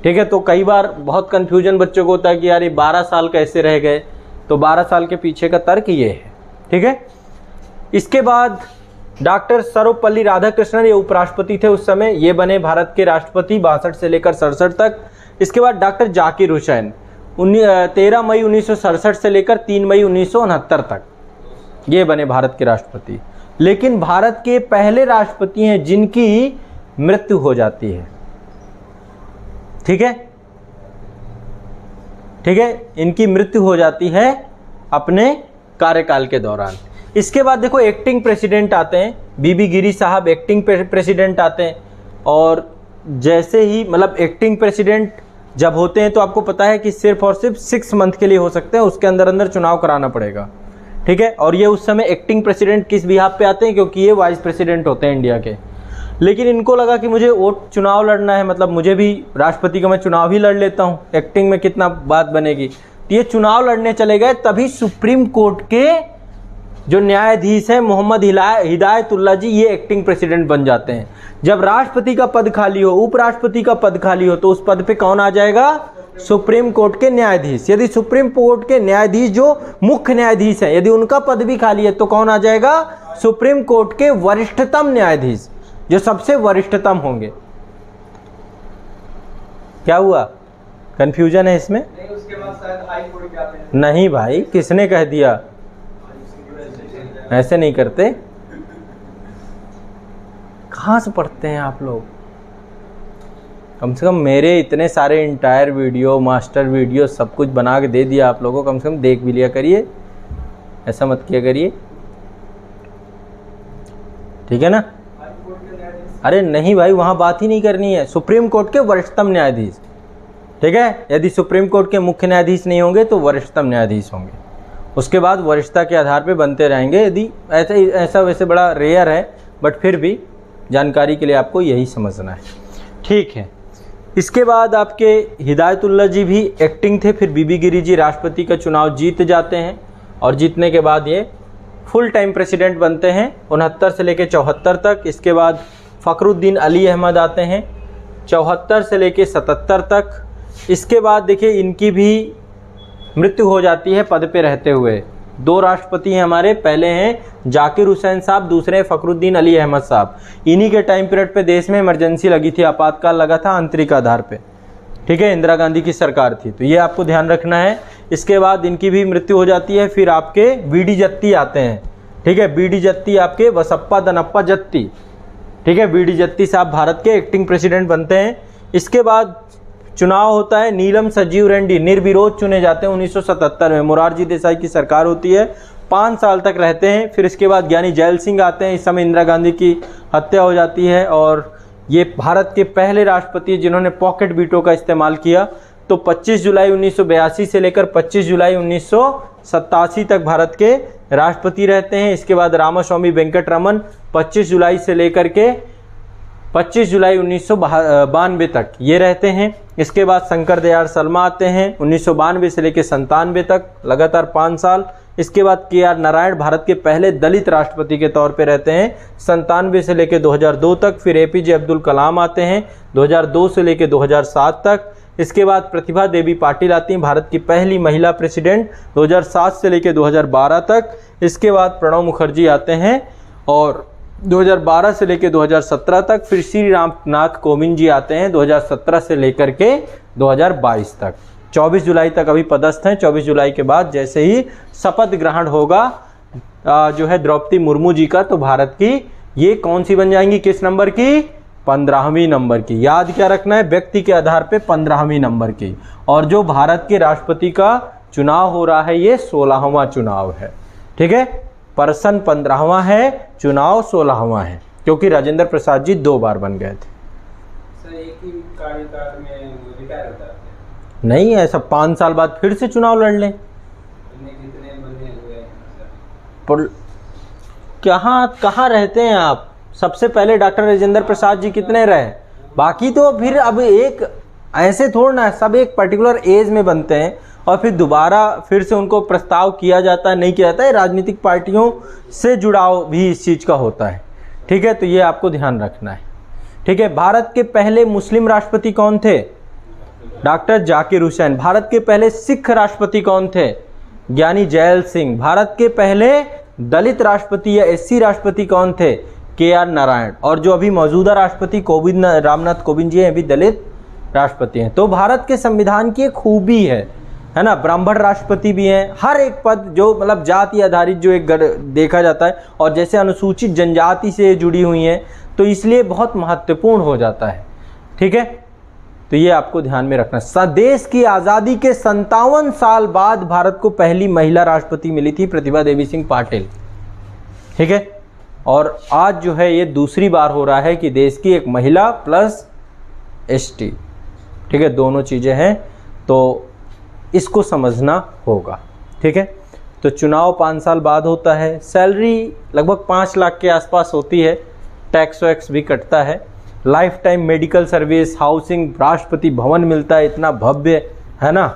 ठीक है, तो कई बार बहुत कन्फ्यूजन बच्चों को होता है कि यार ये 12 साल कैसे रह गए, तो 12 साल के पीछे का तर्क ये है। ठीक है, इसके बाद डॉक्टर सर्वपल्ली राधाकृष्णन, ये उपराष्ट्रपति थे उस समय, ये बने भारत के राष्ट्रपति 62 से लेकर 67 तक। इसके बाद डॉक्टर जाकिर हुसैन 13 मई 1967 से लेकर 3 मई 1969 तक ये बने भारत के राष्ट्रपति। लेकिन भारत के पहले राष्ट्रपति हैं जिनकी मृत्यु हो जाती है। ठीक है, ठीक है, इनकी मृत्यु हो जाती है अपने कार्यकाल के दौरान। इसके बाद देखो एक्टिंग प्रेसिडेंट आते हैं, बीबी गिरी साहब एक्टिंग प्रेसिडेंट आते हैं। और जैसे ही मतलब एक्टिंग प्रेसिडेंट जब होते हैं तो आपको पता है कि सिर्फ और सिर्फ 6 मंथ के लिए हो सकते हैं, उसके अंदर अंदर चुनाव कराना पड़ेगा। ठीक है, और ये उस समय एक्टिंग प्रेसिडेंट किस बिहाफ पे आते हैं, क्योंकि ये वाइस प्रेसिडेंट होते हैं इंडिया के। लेकिन इनको लगा कि मुझे वोट चुनाव लड़ना है, मतलब मुझे भी राष्ट्रपति का मैं चुनाव ही लड़ लेता हूँ, एक्टिंग में कितना बात बनेगी। तो ये चुनाव लड़ने चले गए, तभी सुप्रीम कोर्ट के जो न्यायाधीश हैं मोहम्मद हिदायतुल्लाह जी, ये एक्टिंग प्रेसिडेंट बन जाते हैं। जब राष्ट्रपति का पद खाली हो, उपराष्ट्रपति का पद खाली हो, तो उस पद पे कौन आ जाएगा? सुप्रीम कोर्ट के न्यायाधीश। यदि सुप्रीम कोर्ट के न्यायाधीश जो मुख्य न्यायाधीश हैं, यदि उनका पद भी खाली है तो कौन आ जाएगा? सुप्रीम कोर्ट के वरिष्ठतम न्यायाधीश, जो सबसे वरिष्ठतम होंगे। क्या हुआ, कंफ्यूजन है इसमें? नहीं, उसके बाद शायद हाई कोर्ट जाते हैं। नहीं भाई, किसने कह दिया? ऐसे नहीं करते। कहाँ से पढ़ते हैं आप लोग? कम से कम मेरे इतने सारे इंटायर वीडियो, मास्टर वीडियो सब कुछ बना के दे दिया आप लोगों को, कम से कम देख भी लिया करिए, ऐसा मत किया करिए। ठीक है ना? अरे नहीं भाई, वहाँ बात ही नहीं करनी है। सुप्रीम कोर्ट के वरिष्ठतम न्यायाधीश। ठीक है, यदि सुप्रीम कोर्ट के मुख्य न्यायाधीश नहीं होंगे तो वरिष्ठतम न्यायाधीश होंगे, उसके बाद वरिष्ठता के आधार पे बनते रहेंगे। यदि ऐसा वैसे बड़ा रेयर है, बट फिर भी जानकारी के लिए आपको यही समझना है। ठीक है, इसके बाद आपके हिदायतुल्लाह जी भी एक्टिंग थे, फिर बीबी गिरी जी राष्ट्रपति का चुनाव जीत जाते हैं और जीतने के बाद ये फुल टाइम प्रेसिडेंट बनते हैं 69 से लेकर 74 तक। इसके बाद फ़खरुद्दीन अली अहमद आते हैं 74 से लेकर 77 तक। इसके बाद देखिए इनकी भी मृत्यु हो जाती है पद पे रहते हुए। 2 राष्ट्रपति हैं हमारे, पहले हैं जाकिर हुसैन साहब, दूसरे हैं फ़खरुद्दीन अली अहमद साहब। इन्हीं के टाइम पीरियड पे देश में इमरजेंसी लगी थी, आपातकाल लगा था आंतरिक आधार पे। ठीक है, इंदिरा गांधी की सरकार थी, तो ये आपको ध्यान रखना है। इसके बाद इनकी भी मृत्यु हो जाती है। फिर आपके बीडी जत्ती आते हैं। ठीक है, बीडी जत्ती आपके वसप्पा दनप्पा जत्ती। ठीक है, बीडी जत्ती साहब भारत के एक्टिंग प्रेसिडेंट बनते हैं। इसके बाद चुनाव होता है, नीलम संजीव रेड्डी निर्विरोध चुने जाते हैं 1977 में। मोरारजी देसाई की सरकार होती है, 5 साल तक रहते हैं। फिर इसके बाद ज्ञानी जैल सिंह आते हैं। इस समय इंदिरा गांधी की हत्या हो जाती है और ये भारत के पहले राष्ट्रपति जिन्होंने पॉकेट वीटो का इस्तेमाल किया। तो 25 जुलाई 1982 से लेकर 25 जुलाई 1987 तक भारत के राष्ट्रपति रहते हैं। इसके बाद रामास्वामी वेंकटरमन 25 जुलाई से लेकर के 25 जुलाई 1992 तक ये रहते हैं। इसके बाद शंकर दयाल शर्मा आते हैं 1992 से लेकर 97 तक, लगातार 5 साल। इसके बाद KR नारायण भारत के पहले दलित राष्ट्रपति के तौर पे रहते हैं 97 से लेकर 2002 तक। फिर APJ अब्दुल कलाम आते हैं 2002 से लेकर 2007 तक। इसके बाद प्रतिभा देवी पाटिल आती हैं, भारत की पहली महिला प्रेसिडेंट 2007 से लेकर 2012 तक। इसके बाद प्रणब मुखर्जी आते हैं और 2012 से लेकर 2017 तक। फिर श्री रामनाथ कोविंद जी आते हैं 2017 से लेकर के 2022 तक। 24 जुलाई तक अभी पदस्थ हैं। 24 जुलाई के बाद जैसे ही शपथ ग्रहण होगा जो है द्रौपदी मुर्मू जी का, तो भारत की ये कौन सी बन जाएंगी, किस नंबर की? 15वीं नंबर की। याद क्या रखना है, व्यक्ति के आधार पे 15वीं नंबर की। और जो भारत के राष्ट्रपति का चुनाव हो रहा है ये 16वां चुनाव है। ठीक है, पर्सन 15वां है, चुनाव 16वां है, क्योंकि राजेंद्र प्रसाद जी 2 बार बन गए थे। सर एक ही कार्यकाल में रिटायर होता है? नहीं, ऐसा 5 साल बाद फिर से चुनाव लड़ लें। कितने बने पर कहाँ कहाँ रहते हैं आप? सबसे पहले डॉक्टर राजेंद्र प्रसाद जी कितने रहे, बाकी तो फिर अब एक ऐसे थोड़ा ना सब एक पर्टिकुलर एज में बनते हैं और फिर दोबारा फिर से उनको प्रस्ताव किया जाता है, नहीं किया जाता है। राजनीतिक पार्टियों से जुड़ाव भी इस चीज़ का होता है, ठीक है, तो ये आपको ध्यान रखना है, ठीक है। भारत के पहले मुस्लिम राष्ट्रपति कौन थे? डॉक्टर जाकिर हुसैन। भारत के पहले सिख राष्ट्रपति कौन थे? ज्ञानी जैल सिंह। भारत के पहले दलित राष्ट्रपति या एससी राष्ट्रपति कौन थे? के.आर. नारायण। और जो अभी मौजूदा राष्ट्रपति रामनाथ कोविंद जी हैं, अभी दलित राष्ट्रपति हैं। तो भारत के संविधान की एक खूबी है ना, ब्राह्मण राष्ट्रपति भी हैं। हर एक पद जो मतलब जाति आधारित जो एक देखा जाता है, और जैसे अनुसूचित जनजाति से जुड़ी हुई हैं तो इसलिए बहुत महत्वपूर्ण हो जाता है, ठीक है। तो ये आपको ध्यान में रखना। देश की आज़ादी के 57 साल बाद भारत को पहली महिला राष्ट्रपति मिली थी, प्रतिभा देवी सिंह पाटिल, ठीक है। और आज जो है ये दूसरी बार हो रहा है कि देश की एक महिला प्लस एसटी, ठीक है, दोनों चीज़ें हैं, तो इसको समझना होगा, ठीक है। तो चुनाव 5 साल बाद होता है। सैलरी लगभग 5 लाख के आसपास होती है, टैक्स वैक्स भी कटता है। Life time medical service, housing, Rashtrapati Bhavan मिलता है इतना भव्य, है ना।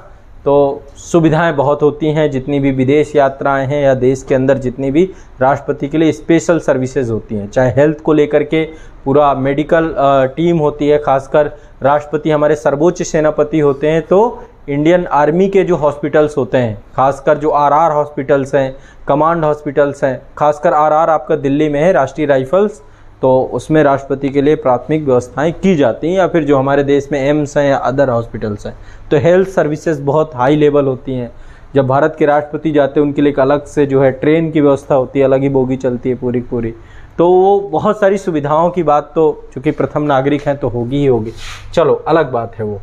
तो सुविधाएं बहुत होती हैं, जितनी भी विदेश यात्राएं हैं या देश के अंदर जितनी भी राष्ट्रपति के लिए स्पेशल सर्विसेज होती हैं, चाहे हेल्थ को लेकर के पूरा मेडिकल टीम होती है। खासकर राष्ट्रपति हमारे सर्वोच्च सेनापति होते हैं, तो इंडियन आर्मी के जो हॉस्पिटल्स होते हैं, खासकर जो आरआर हॉस्पिटल्स हैं, कमांड हॉस्पिटल्स हैं, खासकर आरआर आपका दिल्ली में है, राष्ट्रीय राइफल्स, तो उसमें राष्ट्रपति के लिए प्राथमिक व्यवस्थाएं की जाती हैं। या फिर जो हमारे देश में एम्स हैं या अदर हॉस्पिटल्स हैं, तो हेल्थ सर्विसेज बहुत हाई लेवल होती हैं। जब भारत के राष्ट्रपति जाते हैं उनके लिए एक अलग से जो है ट्रेन की व्यवस्था होती है, अलग ही बोगी चलती है पूरी पूरी। तो वो बहुत सारी सुविधाओं की बात तो चूँकि प्रथम नागरिक हैं तो होगी ही होगी, चलो अलग बात है वो।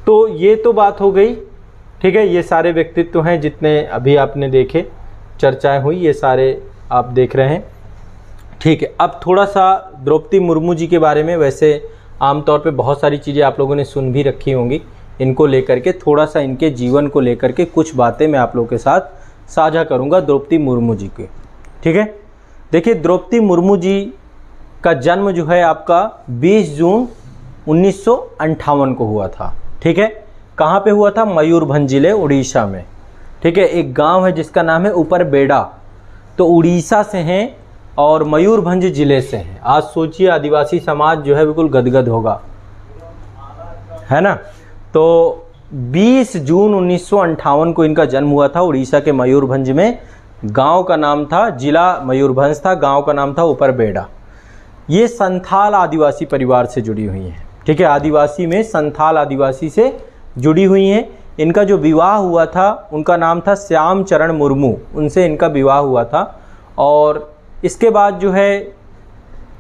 तो ये तो बात हो गई, ठीक है। ये सारे व्यक्तित्व हैं जितने अभी आपने देखे, चर्चाएं हुई, ये सारे आप देख रहे हैं, ठीक है। अब थोड़ा सा द्रौपदी मुर्मू जी के बारे में, वैसे आमतौर पे बहुत सारी चीज़ें आप लोगों ने सुन भी रखी होंगी, इनको लेकर के थोड़ा सा इनके जीवन को लेकर के कुछ बातें मैं आप लोगों के साथ साझा करूंगा द्रौपदी मुर्मू जी के, ठीक है। देखिए, द्रौपदी मुर्मू जी का जन्म जो है आपका 20 जून 1958 को हुआ था, ठीक है। कहाँ पे हुआ था? मयूरभंज जिले उड़ीसा में, ठीक है। एक गांव है जिसका नाम है ऊपर बेड़ा, तो उड़ीसा से हैं और मयूरभंज जिले से हैं। आज सोचिए आदिवासी समाज जो है बिल्कुल गदगद होगा, है ना। तो 20 जून 1958 को इनका जन्म हुआ था उड़ीसा के मयूरभंज में। गांव का नाम था, जिला मयूरभंज था, गांव का नाम था ऊपर बेड़ा। ये संथाल आदिवासी परिवार से जुड़ी हुई हैं, ठीक है। आदिवासी में संथाल आदिवासी से जुड़ी हुई हैं। इनका जो विवाह हुआ था उनका नाम था श्याम चरण मुर्मू, उनसे इनका विवाह हुआ था। और इसके बाद जो है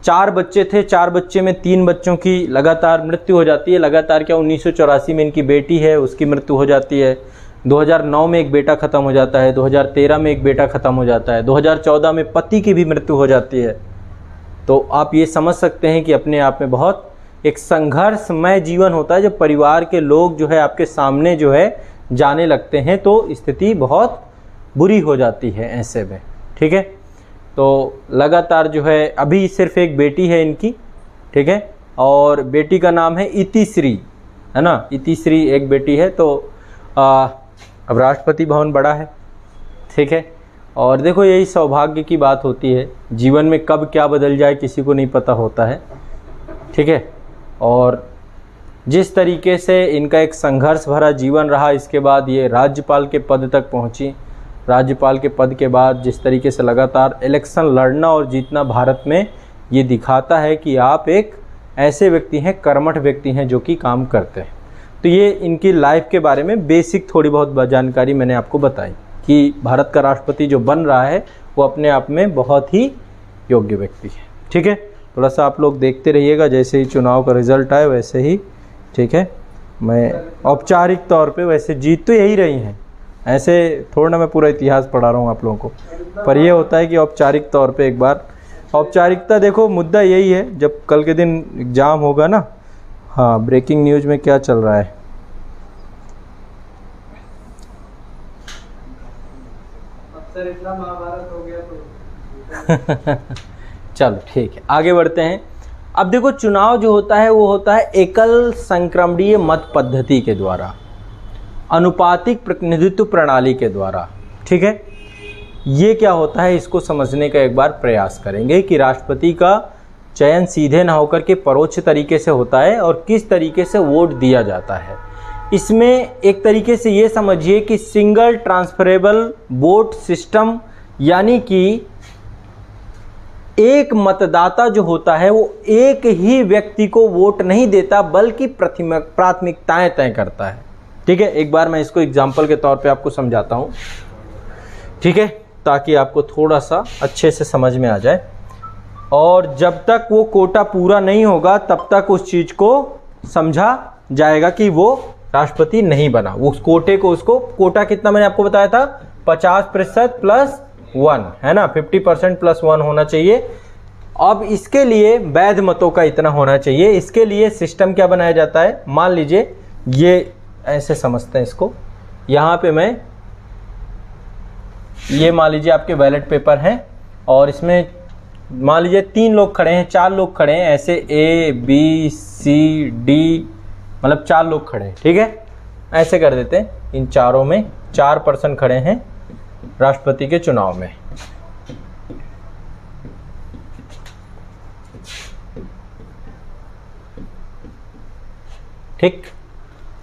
4 बच्चे थे, 4 बच्चे में 3 बच्चों की लगातार मृत्यु हो जाती है। लगातार क्या, 1984 में इनकी बेटी है उसकी मृत्यु हो जाती है, 2009 में एक बेटा ख़त्म हो जाता है, 2013 में एक बेटा ख़त्म हो जाता है, 2014 में पति की भी मृत्यु हो जाती है। तो आप ये समझ सकते हैं कि अपने आप में बहुत एक संघर्षमय जीवन होता है। जब परिवार के लोग जो है आपके सामने जो है जाने लगते हैं तो स्थिति बहुत बुरी हो जाती है ऐसे में, ठीक है। तो लगातार जो है अभी सिर्फ एक बेटी है इनकी, ठीक है, और बेटी का नाम है इतिश्री, है ना, इतिश्री एक बेटी है। तो अब राष्ट्रपति भवन बड़ा है, ठीक है। और देखो यही सौभाग्य की बात होती है, जीवन में कब क्या बदल जाए किसी को नहीं पता होता है, ठीक है। और जिस तरीके से इनका एक संघर्ष भरा जीवन रहा, इसके बाद ये राज्यपाल के पद तक पहुंची। राज्यपाल के पद के बाद जिस तरीके से लगातार इलेक्शन लड़ना और जीतना भारत में, ये दिखाता है कि आप एक ऐसे व्यक्ति हैं, कर्मठ व्यक्ति हैं जो कि काम करते हैं। तो ये इनकी लाइफ के बारे में बेसिक थोड़ी बहुत जानकारी मैंने आपको बताई कि भारत का राष्ट्रपति जो बन रहा है वो अपने आप में बहुत ही योग्य व्यक्ति है, ठीक है। थोड़ा सा आप लोग देखते रहिएगा, जैसे ही चुनाव का रिजल्ट आए वैसे ही, ठीक है। मैं औपचारिक तौर पे, वैसे जीत तो यही रही हैं, ऐसे थोड़ा ना मैं पूरा इतिहास पढ़ा रहा हूँ आप लोगों को, पर यह होता है कि औपचारिक तौर पे एक बार औपचारिकता, देखो मुद्दा यही है, जब कल के दिन एग्ज़ाम होगा ना, हाँ, ब्रेकिंग न्यूज़ में क्या चल रहा है, सर इतना महाभारत हो गया तो चलो ठीक है, आगे बढ़ते हैं। अब देखो, चुनाव जो होता है वो होता है एकल संक्रमणीय मत पद्धति के द्वारा, अनुपातिक प्रतिनिधित्व प्रणाली के द्वारा। ठीक है, ये क्या होता है इसको समझने का एक बार प्रयास करेंगे कि राष्ट्रपति का चयन सीधे ना होकर के परोक्ष तरीके से होता है और किस तरीके से वोट दिया जाता है। इसमें एक तरीके से ये समझिए कि सिंगल ट्रांसफरेबल वोट सिस्टम, यानी कि एक मतदाता जो होता है वो एक ही व्यक्ति को वोट नहीं देता बल्कि प्राथमिकताएं तय करता है। ठीक है, एक बार मैं इसको एग्जाम्पल के तौर पे आपको समझाता हूँ, ठीक है, ताकि आपको थोड़ा सा अच्छे से समझ में आ जाए। और जब तक वो कोटा पूरा नहीं होगा तब तक उस चीज़ को समझा जाएगा कि वो राष्ट्रपति नहीं बना। उस कोटे को, उसको कोटा कितना मैंने आपको बताया था, 50% प्लस 1 है ना, 50% प्लस 1 होना चाहिए। अब इसके लिए वैध मतों का इतना होना चाहिए। इसके लिए सिस्टम क्या बनाया जाता है, मान लीजिए ये ऐसे समझते हैं इसको, यहाँ पे मैं ये मान लीजिए आपके बैलेट पेपर हैं और इसमें मान लीजिए 3 लोग खड़े हैं, 4 लोग खड़े हैं, ऐसे A B C D मतलब 4 लोग खड़े हैं। ठीक है, ऐसे कर देते हैं, इन चारों में 4 पर्सन खड़े हैं राष्ट्रपति के चुनाव में। ठीक,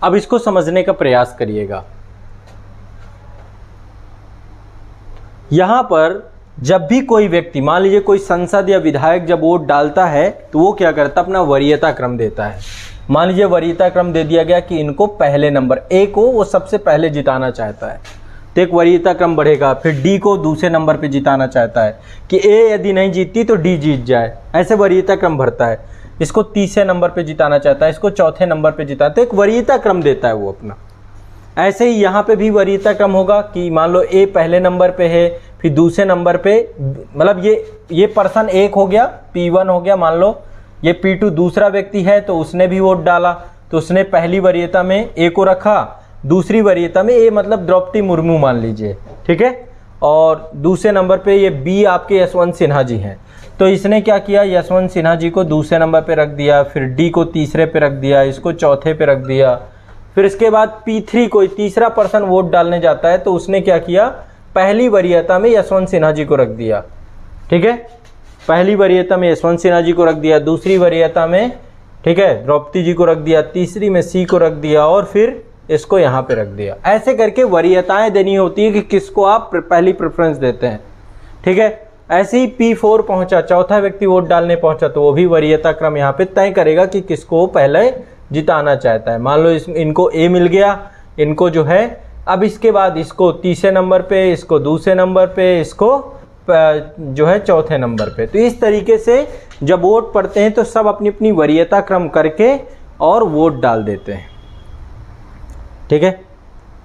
अब इसको समझने का प्रयास करिएगा। यहां पर जब भी कोई व्यक्ति, मान लीजिए कोई सांसद या विधायक जब वोट डालता है तो वो क्या करता है, अपना वरीयता क्रम देता है। मान लीजिए वरीयता क्रम दे दिया गया कि इनको पहले नंबर, ए को वो सबसे पहले जिताना चाहता है तो एक वरीयता क्रम बढ़ेगा। फिर डी को दूसरे नंबर पे जिताना चाहता है कि ए यदि नहीं जीतती तो डी जीत जाए, ऐसे वरीयता क्रम बढ़ता है। इसको तीसरे नंबर पे जिताना चाहता है, इसको चौथे नंबर पे जिताता है, तो एक वरीयता क्रम देता है वो अपना। ऐसे ही यहाँ पे भी वरीयता क्रम होगा कि मान लो ए पहले नंबर पे है, फिर दूसरे नंबर पे, मतलब ये पर्सन 1 हो गया, P1 हो गया, मान लो ये P2 दूसरा व्यक्ति है तो उसने भी वोट डाला, तो उसने पहली वरीयता में ए को रखा, दूसरी वरीयता में ए मतलब द्रौपदी मुर्मू मान लीजिए। ठीक है, और दूसरे नंबर पे ये बी आपके यशवंत सिन्हा जी हैं, तो इसने क्या किया, यशवंत सिन्हा जी को दूसरे नंबर पे रख दिया, फिर डी को तीसरे पे रख दिया, इसको चौथे पे रख दिया। फिर इसके बाद P3 कोई तीसरा पर्सन वोट डालने जाता है तो उसने क्या किया, पहली वरीयता में यशवंत सिन्हा जी को रख दिया। ठीक है, पहली वरीयता में यशवंत सिन्हा जी को रख दिया, दूसरी वरीयता में, ठीक है, द्रौपदी जी को रख दिया, तीसरी में सी को रख दिया और फिर इसको यहाँ पे रख दिया। ऐसे करके वरीयताएं देनी होती है कि किसको आप पहली प्रेफरेंस देते हैं। ठीक है, ऐसे ही P4 पहुंचा, चौथा व्यक्ति वोट डालने पहुंचा तो वो भी वरीयता क्रम यहाँ पे तय करेगा कि किसको पहले जिताना चाहता है। मान लो इनको ए मिल गया, इनको जो है, अब इसके बाद इसको तीसरे नंबर पे, इसको दूसरे नंबर पे, इसको जो है चौथे नंबर पे। तो इस तरीके से जब वोट पड़ते हैं तो सब अपनी अपनी वरीयता क्रम करके और वोट डाल देते हैं। ठीक है,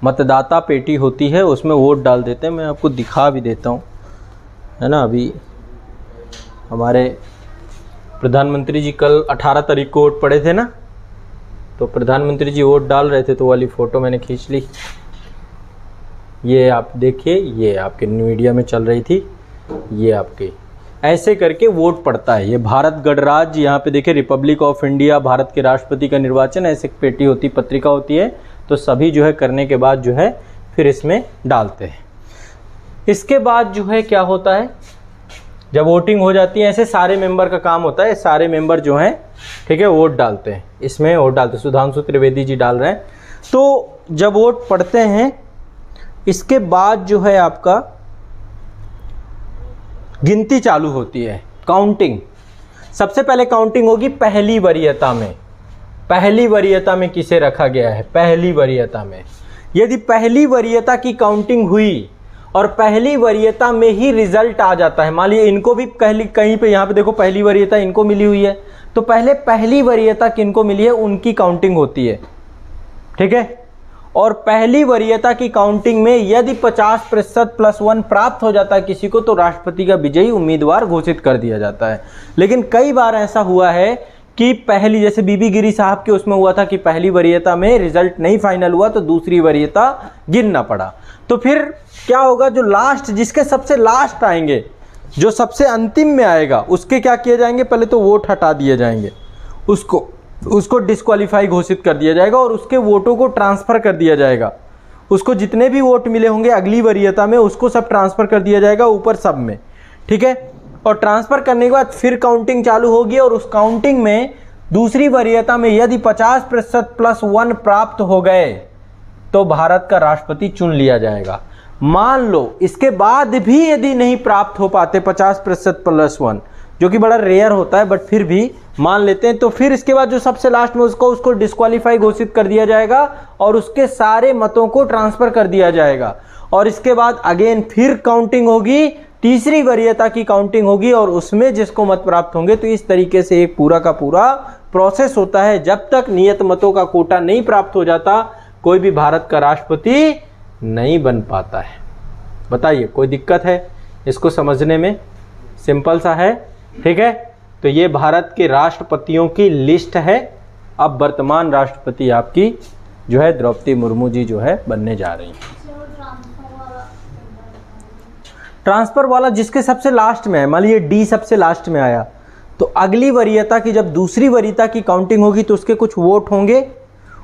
मतदाता पेटी होती है उसमें वोट डाल देते हैं। मैं आपको दिखा भी देता हूँ, है ना। अभी हमारे प्रधानमंत्री जी कल 18 तारीख को वोट पड़े थे ना, तो प्रधानमंत्री जी वोट डाल रहे थे तो वाली फ़ोटो मैंने खींच ली। ये आप देखिए, ये आपके मीडिया में चल रही थी, ये आपके ऐसे करके वोट पड़ता है। ये भारत गणराज्य, यहाँ पे देखिए रिपब्लिक ऑफ इंडिया, भारत के राष्ट्रपति का निर्वाचन, ऐसे पेटी होती, पत्रिका होती है, तो सभी जो है करने के बाद जो है फिर इसमें डालते हैं। इसके बाद जो है क्या होता है, जब वोटिंग हो जाती है, ऐसे सारे मेंबर का काम होता है, सारे मेंबर जो हैं, ठीक है, वोट डालते हैं, इसमें वोट डालते हैं। सुधांशु त्रिवेदी जी डाल रहे हैं। तो जब वोट पड़ते हैं इसके बाद जो है आपका गिनती चालू होती है, काउंटिंग। सबसे पहले काउंटिंग होगी पहली वरीयता में। पहली वरीयता में किसे रखा गया है, पहली वरीयता में। यदि पहली वरीयता की काउंटिंग हुई और पहली वरीयता में ही रिजल्ट आ जाता है, मान लीजिए इनको भी कहीं पे, यहाँ पे देखो पहली वरीयता इनको मिली हुई है, तो पहले पहली वरीयता किनको मिली है उनकी काउंटिंग होती है। ठीक है, और पहली वरीयता की काउंटिंग में यदि 50% प्लस 1 प्राप्त हो जाता है किसी को, तो राष्ट्रपति का विजयी उम्मीदवार घोषित कर दिया जाता है। लेकिन कई बार ऐसा हुआ है कि पहली, जैसे बीबी गिरी साहब के उसमें हुआ था कि पहली वरीयता में रिजल्ट नहीं फाइनल हुआ तो दूसरी वरीयता गिनना पड़ा। तो फिर क्या होगा, जो लास्ट, जिसके सबसे लास्ट आएंगे, जो सबसे अंतिम में आएगा, उसके क्या किए जाएंगे, पहले तो वोट हटा दिए जाएंगे, उसको डिस्क्वालीफाई घोषित कर दिया जाएगा और उसके वोटों को ट्रांसफ़र कर दिया जाएगा। उसको जितने भी वोट मिले होंगे अगली वरीयता में, उसको सब ट्रांसफ़र कर दिया जाएगा ऊपर सब में, ठीक है। और ट्रांसफ़र करने के बाद फिर काउंटिंग चालू होगी और उस काउंटिंग में दूसरी वरीयता में यदि 50% + 1 प्राप्त हो गए तो भारत का राष्ट्रपति चुन लिया जाएगा। मान लो इसके बाद भी यदि नहीं प्राप्त हो पाते 50% + 1, जो कि बड़ा रेयर होता है, बट फिर भी मान लेते हैं, तो फिर इसके बाद जो सबसे लास्ट में उसको डिस्क्वालीफाई घोषित कर दिया जाएगा और उसके सारे मतों को ट्रांसफ़र कर दिया जाएगा। और इसके बाद अगेन फिर काउंटिंग होगी, तीसरी वरीयता की काउंटिंग होगी और उसमें जिसको मत प्राप्त होंगे। तो इस तरीके से एक पूरा का पूरा प्रोसेस होता है। जब तक नियत मतों का कोटा नहीं प्राप्त हो जाता, कोई भी भारत का राष्ट्रपति नहीं बन पाता है। बताइए, कोई दिक्कत है इसको समझने में? सिंपल सा है, ठीक है। तो ये भारत के राष्ट्रपतियों की लिस्ट है। अब वर्तमान राष्ट्रपति आपकी जो है द्रौपदी मुर्मू जी जो है बनने जा रही हैं। ट्रांसफर वाला जिसके सबसे लास्ट में है, मान लीजिए डी सबसे लास्ट में आया, तो अगली वरीयता की जब दूसरी वरीयता की काउंटिंग होगी तो उसके कुछ वोट होंगे,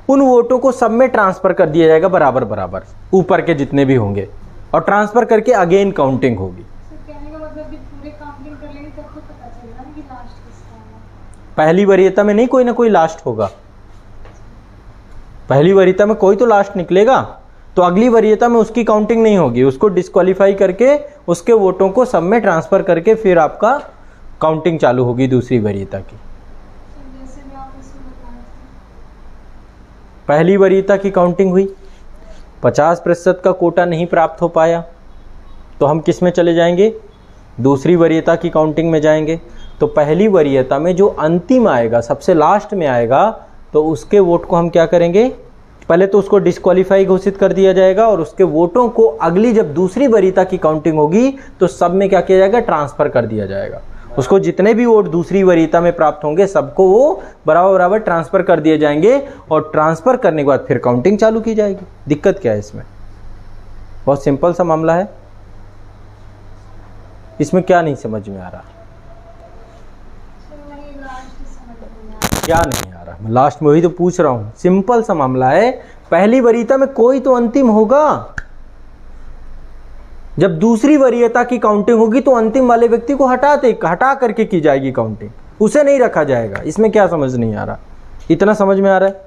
उन वोटों को सब में ट्रांसफर कर दिया जाएगा बराबर बराबर, ऊपर के जितने भी होंगे, और ट्रांसफर करके अगेन काउंटिंग होगी। पहली वरीयता में नहीं, कोई ना कोई लास्ट होगा। पहली वरीयता में कोई तो लास्ट निकलेगा, तो अगली वरीयता में उसकी काउंटिंग नहीं होगी, उसको डिस्क्वालीफाई करके उसके वोटों को सब में ट्रांसफर करके फिर आपका काउंटिंग चालू होगी दूसरी वरीयता की। पहली वरीयता की काउंटिंग हुई, 50% का कोटा नहीं प्राप्त हो पाया, तो हम किस में चले जाएंगे? दूसरी वरीयता की काउंटिंग में जाएंगे। तो पहली वरीयता में जो अंतिम आएगा, सबसे लास्ट में आएगा, तो उसके वोट को हम क्या करेंगे? पहले तो उसको डिस्क्वालीफाई घोषित कर दिया जाएगा और उसके वोटों को अगली जब दूसरी वरीयता की काउंटिंग होगी तो सब में क्या किया जाएगा? ट्रांसफर कर दिया जाएगा। उसको जितने भी वोट दूसरी वरीयता में प्राप्त होंगे सबको वो बराबर बराबर ट्रांसफर कर दिए जाएंगे और ट्रांसफर करने के बाद फिर काउंटिंग चालू की जाएगी। दिक्कत क्या है इसमें? बहुत सिंपल सा मामला है। इसमें क्या नहीं समझ में आ रहा? क्या नहीं आ रहा? मैं लास्ट में वही तो पूछ रहा हूं। सिंपल सा मामला है, पहली वरीयता में कोई तो अंतिम होगा, जब दूसरी वरीयता की काउंटिंग होगी तो अंतिम वाले व्यक्ति को हटा करके की जाएगी काउंटिंग, उसे नहीं रखा जाएगा। इसमें क्या समझ नहीं आ रहा? इतना समझ में आ रहा है?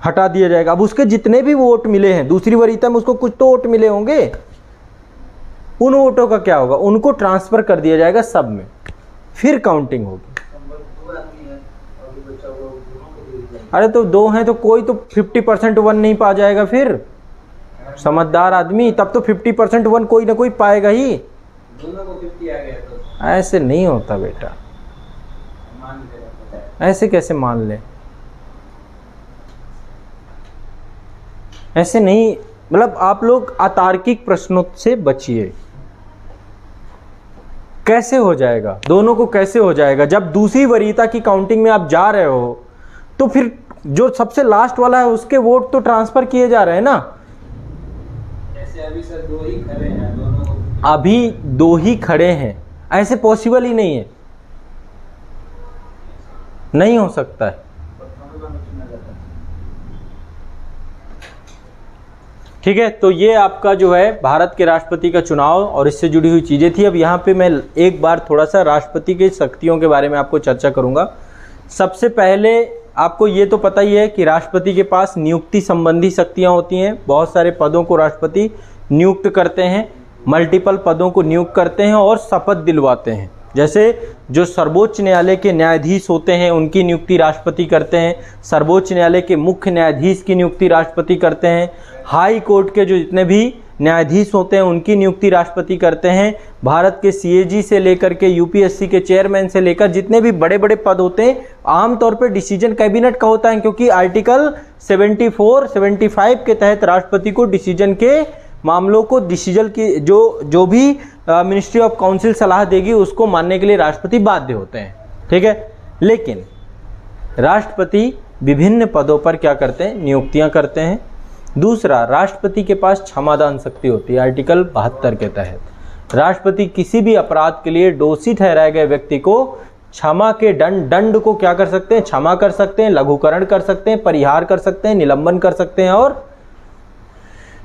हटा दिया जाएगा। अब उसके जितने भी वोट मिले हैं दूसरी वरीयता में, उसको कुछ तो वोट मिले होंगे, उन वोटों का क्या होगा? उनको ट्रांसफर कर दिया जाएगा सब में, फिर काउंटिंग होगी। अरे तो दो हैं तो कोई तो 50% 1 नहीं पा जाएगा फिर? समझदार आदमी, तब तो 50% 1 कोई ना कोई पाएगा ही। दोनों को 50 आ गया तो ऐसे नहीं होता बेटा, ऐसे कैसे मान ले? ऐसे नहीं, मतलब आप लोग अतार्किक प्रश्नों से बचिए। कैसे हो जाएगा? दोनों को कैसे हो जाएगा? जब दूसरी वरीयता की काउंटिंग में आप जा रहे हो तो फिर जो सबसे लास्ट वाला है उसके वोट तो ट्रांसफर किए जा रहे हैं ना। जैसे अभी सर 2 ही खड़े हैं, दोनों अभी 2 ही खड़े हैं, ऐसे पॉसिबल ही नहीं है, नहीं हो सकता है। ठीक है, तो ये आपका जो है भारत के राष्ट्रपति का चुनाव और इससे जुड़ी हुई चीज़ें थी। अब यहाँ पे मैं एक बार थोड़ा सा राष्ट्रपति की शक्तियों के बारे में आपको चर्चा करूँगा। सबसे पहले आपको ये तो पता ही है कि राष्ट्रपति के पास नियुक्ति संबंधी शक्तियाँ होती हैं। बहुत सारे पदों को राष्ट्रपति नियुक्त करते हैं, मल्टीपल पदों को नियुक्त करते हैं और शपथ दिलवाते हैं। जैसे जो सर्वोच्च न्यायालय के न्यायाधीश होते हैं उनकी नियुक्ति राष्ट्रपति करते हैं, सर्वोच्च न्यायालय के मुख्य न्यायाधीश की नियुक्ति राष्ट्रपति करते हैं, हाई कोर्ट के जो जितने भी न्यायाधीश होते हैं उनकी नियुक्ति राष्ट्रपति करते हैं, भारत के सीएजी से लेकर के यूपीएससी के चेयरमैन से लेकर जितने भी बड़े बड़े पद होते हैं आमतौर पर डिसीजन कैबिनेट का होता है, क्योंकि आर्टिकल 74-75 के तहत राष्ट्रपति को डिसीजन के मामलों को डिसीजन की जो भी मिनिस्ट्री ऑफ काउंसिल सलाह देगी उसको मानने के लिए राष्ट्रपति बाध्य होते हैं। ठीक है, लेकिन राष्ट्रपति विभिन्न पदों पर क्या करते हैं? नियुक्तियां करते हैं। दूसरा, राष्ट्रपति के पास क्षमादान शक्ति होती है आर्टिकल 72 के तहत। राष्ट्रपति किसी भी अपराध के लिए दोषी ठहराए गए व्यक्ति को क्षमा के दंड को क्या कर सकते हैं, क्षमा कर सकते हैं, लघुकरण कर सकते हैं, परिहार कर सकते हैं, निलंबन कर सकते हैं और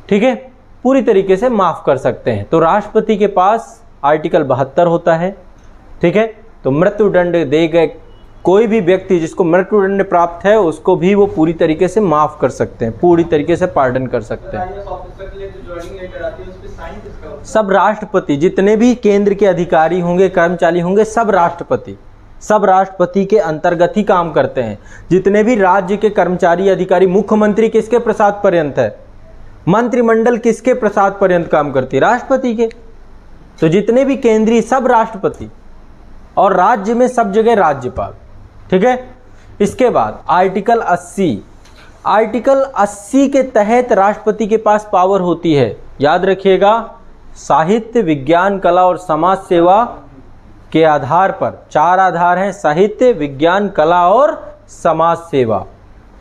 ठीक है पूरी तरीके से माफ कर सकते हैं। तो राष्ट्रपति के पास आर्टिकल 72 होता है। ठीक है, तो मृत्युदंड दे गए कोई भी व्यक्ति जिसको मृत्युदंड प्राप्त है उसको भी वो पूरी तरीके से माफ कर सकते हैं, पूरी तरीके से पार्डन कर सकते हैं। IAS ऑफिसर के लिए जो जॉइनिंग लेटर आती है उस पे साइन किसका होता है? सब राष्ट्रपति, जितने भी केंद्र के अधिकारी होंगे, कर्मचारी होंगे, सब राष्ट्रपति के अंतर्गत ही काम करते हैं। जितने भी राज्य के कर्मचारी अधिकारी, मुख्यमंत्री किसके प्रसाद पर्यंत है, मंत्रिमंडल किसके प्रसाद पर्यंत काम करती है, राष्ट्रपति के। तो जितने भी केंद्रीय सब राष्ट्रपति और राज्य में सब जगह राज्यपाल। ठीक है, इसके बाद आर्टिकल 80 के तहत राष्ट्रपति के पास पावर होती है, याद रखिएगा, साहित्य, विज्ञान, कला और समाज सेवा के आधार पर। 4 आधार हैं, साहित्य, विज्ञान, कला और समाज सेवा।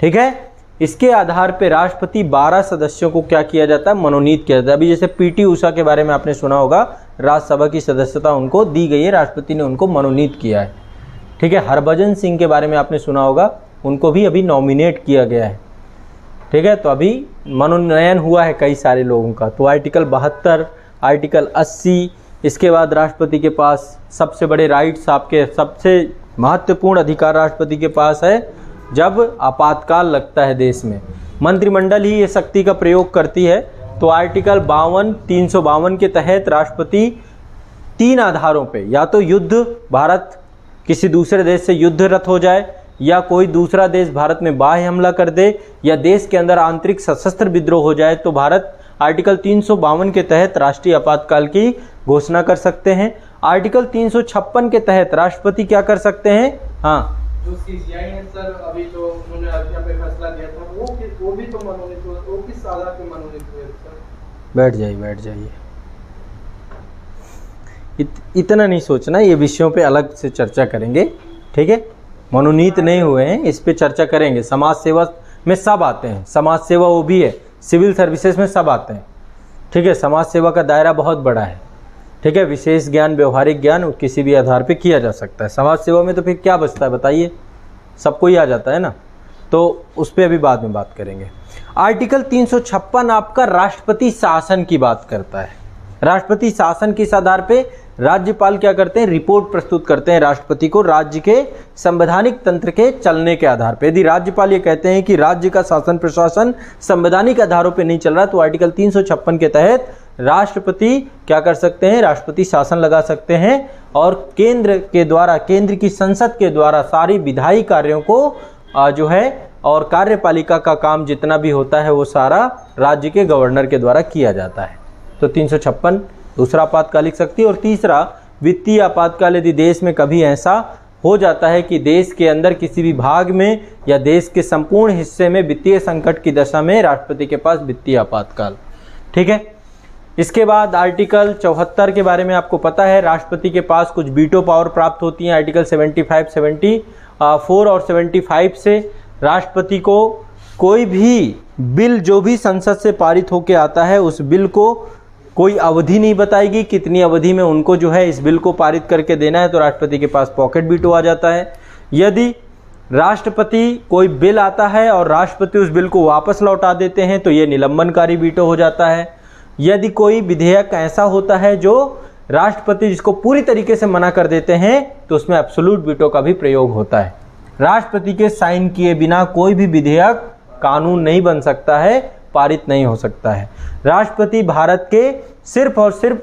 ठीक है, इसके आधार पे राष्ट्रपति 12 सदस्यों को क्या किया जाता है, मनोनीत किया जाता है। अभी जैसे पीटी उषा के बारे में आपने सुना होगा, राज्यसभा की सदस्यता उनको दी गई है, राष्ट्रपति ने उनको मनोनीत किया है। ठीक है, हरभजन सिंह के बारे में आपने सुना होगा, उनको भी अभी नॉमिनेट किया गया है। ठीक है, तो अभी मनोनयन हुआ है कई सारे लोगों का। तो आर्टिकल 72, आर्टिकल 80, इसके बाद राष्ट्रपति के पास सबसे बड़े राइट्स, आपके सबसे महत्वपूर्ण अधिकार राष्ट्रपति के पास है जब आपातकाल लगता है देश में। मंत्रिमंडल ही ये शक्ति का प्रयोग करती है। तो आर्टिकल 352 के तहत राष्ट्रपति 3 आधारों पे, या तो युद्ध, भारत किसी दूसरे देश से युद्धरत हो जाए, या कोई दूसरा देश भारत में बाह्य हमला कर दे, या देश के अंदर आंतरिक सशस्त्र विद्रोह हो जाए, तो भारत आर्टिकल 352 के तहत राष्ट्रीय आपातकाल की घोषणा कर सकते हैं। आर्टिकल 356 के तहत राष्ट्रपति क्या कर सकते हैं, हाँ, जो CCI है सर, अभी जो उन्होंने यहाँ पे फैसला दिया था वो भी तो मनोनीत हुआ, वो किस आधार पे मनोनीत हुए सर? बैठ जाइए। इतना नहीं सोचना, ये विषयों पे अलग से चर्चा करेंगे। ठीक है, मनोनीत नहीं हुए हैं, इस पे चर्चा करेंगे। समाज सेवा में सब आते हैं, समाज सेवा वो भी है, सिविल सर्विसेज में सब आते हैं। ठीक है, समाज सेवा का दायरा बहुत बड़ा है। ठीक है, विशेष ज्ञान, व्यवहारिक ज्ञान किसी भी आधार पे किया जा सकता है। समाज सेवा में तो फिर क्या बचता है बताइए, सबको ही आ जाता है ना, तो उस पर अभी बाद में बात करेंगे। आर्टिकल 356 आपका राष्ट्रपति शासन की बात करता है। राष्ट्रपति शासन किस आधार पे, राज्यपाल क्या करते हैं, रिपोर्ट प्रस्तुत करते हैं राष्ट्रपति को राज्य के संवैधानिक तंत्र के चलने के आधार पे। यदि राज्यपाल ये कहते हैं कि राज्य का शासन प्रशासन संवैधानिक आधारों पे नहीं चल रहा, तो आर्टिकल 356 के तहत राष्ट्रपति क्या कर सकते हैं, राष्ट्रपति शासन लगा सकते हैं और केंद्र के द्वारा, केंद्र की संसद के द्वारा सारी विधायी कार्यों को जो है और कार्यपालिका का काम जितना भी होता है वो सारा राज्य के गवर्नर के द्वारा किया जाता है। तो 356 दूसरा आपातकालिक शक्ति। और तीसरा वित्तीय आपातकाल, यदि देश में कभी ऐसा हो जाता है कि देश के अंदर किसी भी भाग में या देश के संपूर्ण हिस्से में वित्तीय संकट की दशा में राष्ट्रपति के पास वित्तीय आपातकाल। ठीक है, इसके बाद आर्टिकल 74 के बारे में आपको पता है, राष्ट्रपति के पास कुछ वीटो पावर प्राप्त होती हैं। आर्टिकल 75, 74 और 75 से राष्ट्रपति को कोई भी बिल जो भी संसद से पारित होकर आता है उस बिल को कोई अवधि नहीं बताएगी, कितनी अवधि में उनको जो है इस बिल को पारित करके देना है, तो राष्ट्रपति के पास पॉकेट वीटो आ जाता है। यदि राष्ट्रपति कोई बिल आता है और राष्ट्रपति उस बिल को वापस लौटा देते हैं तो ये निलंबनकारी वीटो हो जाता है। यदि कोई विधेयक ऐसा होता है जो राष्ट्रपति जिसको पूरी तरीके से मना कर देते हैं तो उसमें एब्सोल्यूट वीटो का भी प्रयोग होता है। राष्ट्रपति के साइन किए बिना कोई भी विधेयक कानून नहीं बन सकता है, पारित नहीं हो सकता है। राष्ट्रपति भारत के सिर्फ और सिर्फ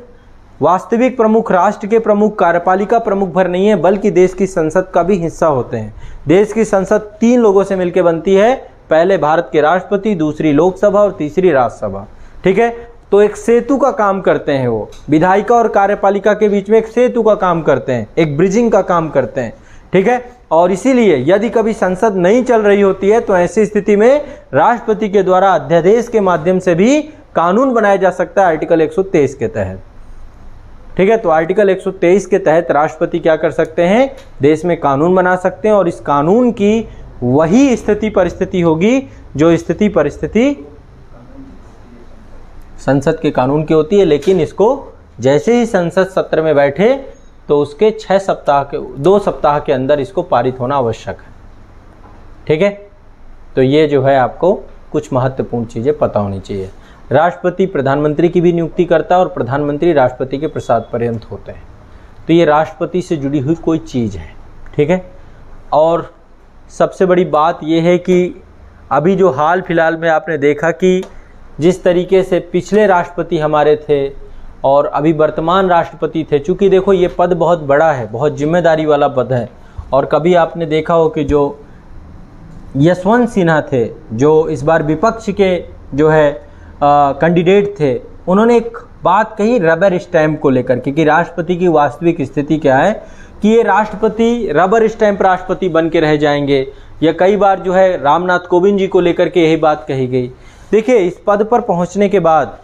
वास्तविक प्रमुख, राष्ट्र के प्रमुख, कार्यपालिका प्रमुख भर नहीं है, बल्कि देश की संसद का भी हिस्सा होते हैं। देश की संसद 3 लोगों से मिलकर बनती है, पहले भारत के राष्ट्रपति, दूसरी लोकसभा और तीसरी राज्यसभा। ठीक है, तो एक सेतु का काम करते हैं वो, विधायिका और कार्यपालिका के बीच में एक सेतु का काम करते हैं, एक ब्रिजिंग का काम करते हैं। ठीक है, और इसीलिए यदि कभी संसद नहीं चल रही होती है तो ऐसी स्थिति में राष्ट्रपति के द्वारा अध्यादेश के माध्यम से भी कानून बनाया जा सकता है आर्टिकल 123 के तहत। ठीक है, तो आर्टिकल 123 के तहत राष्ट्रपति क्या कर सकते हैं, देश में कानून बना सकते हैं और इस कानून की वही स्थिति परिस्थिति होगी जो स्थिति परिस्थिति संसद के कानून की होती है, लेकिन इसको जैसे ही संसद सत्र में बैठे तो उसके 2 सप्ताह के अंदर इसको पारित होना आवश्यक है। ठीक है, तो ये जो है आपको कुछ महत्वपूर्ण चीज़ें पता होनी चाहिए। राष्ट्रपति प्रधानमंत्री की भी नियुक्ति करता है और प्रधानमंत्री राष्ट्रपति के प्रसाद पर्यंत होते हैं। तो ये राष्ट्रपति से जुड़ी हुई कोई चीज़ है। ठीक है, और सबसे बड़ी बात ये है कि अभी जो हाल फिलहाल में आपने देखा कि जिस तरीके से पिछले राष्ट्रपति हमारे थे और अभी वर्तमान राष्ट्रपति थे, चूँकि देखो ये पद बहुत बड़ा है, बहुत जिम्मेदारी वाला पद है। और कभी आपने देखा हो कि जो यशवंत सिन्हा थे, जो इस बार विपक्ष के जो है कैंडिडेट थे, उन्होंने एक बात कही रबर स्टैम्प को लेकर के कि राष्ट्रपति की वास्तविक स्थिति क्या है, कि ये राष्ट्रपति रबर स्टैम्प राष्ट्रपति बन के रह जाएंगे। या कई बार जो है रामनाथ कोविंद जी को लेकर के यही बात कही गई। देखिए, इस पद पर पहुंचने के बाद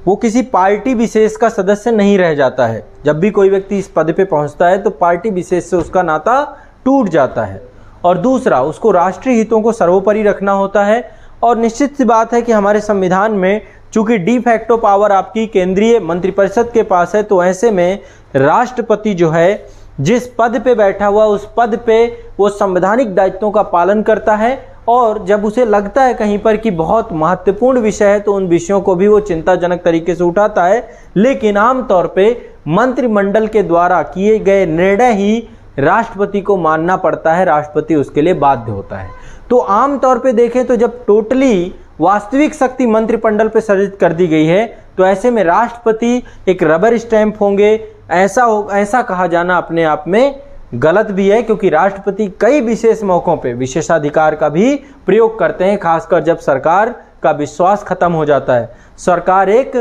वो किसी पार्टी विशेष का सदस्य नहीं रह जाता है। जब भी कोई व्यक्ति इस पद पे पहुंचता है तो पार्टी विशेष से उसका नाता टूट जाता है। और दूसरा, उसको राष्ट्रीय हितों को सर्वोपरि रखना होता है। और निश्चित सी बात है कि हमारे संविधान में चूंकि डी फैक्टो पावर आपकी केंद्रीय मंत्रिपरिषद के पास है, तो ऐसे में राष्ट्रपति जो है जिस पद पे बैठा हुआ उस पद पे वो संवैधानिक दायित्वों का पालन करता है। और जब उसे लगता है कहीं पर कि बहुत महत्वपूर्ण विषय है तो उन विषयों को भी वो चिंताजनक तरीके से उठाता है। लेकिन आमतौर पे मंत्रिमंडल के द्वारा किए गए निर्णय ही राष्ट्रपति को मानना पड़ता है, राष्ट्रपति उसके लिए बाध्य होता है। तो आमतौर पे देखें तो जब टोटली वास्तविक शक्ति मंत्रिमंडल पे सृजित कर दी गई है, तो ऐसे में राष्ट्रपति एक रबर स्टैंप होंगे, ऐसा कहा जाना अपने आप में गलत भी है, क्योंकि राष्ट्रपति कई विशेष मौकों पे विशेषाधिकार का भी प्रयोग करते हैं, खासकर जब सरकार का विश्वास खत्म हो जाता है, सरकार एक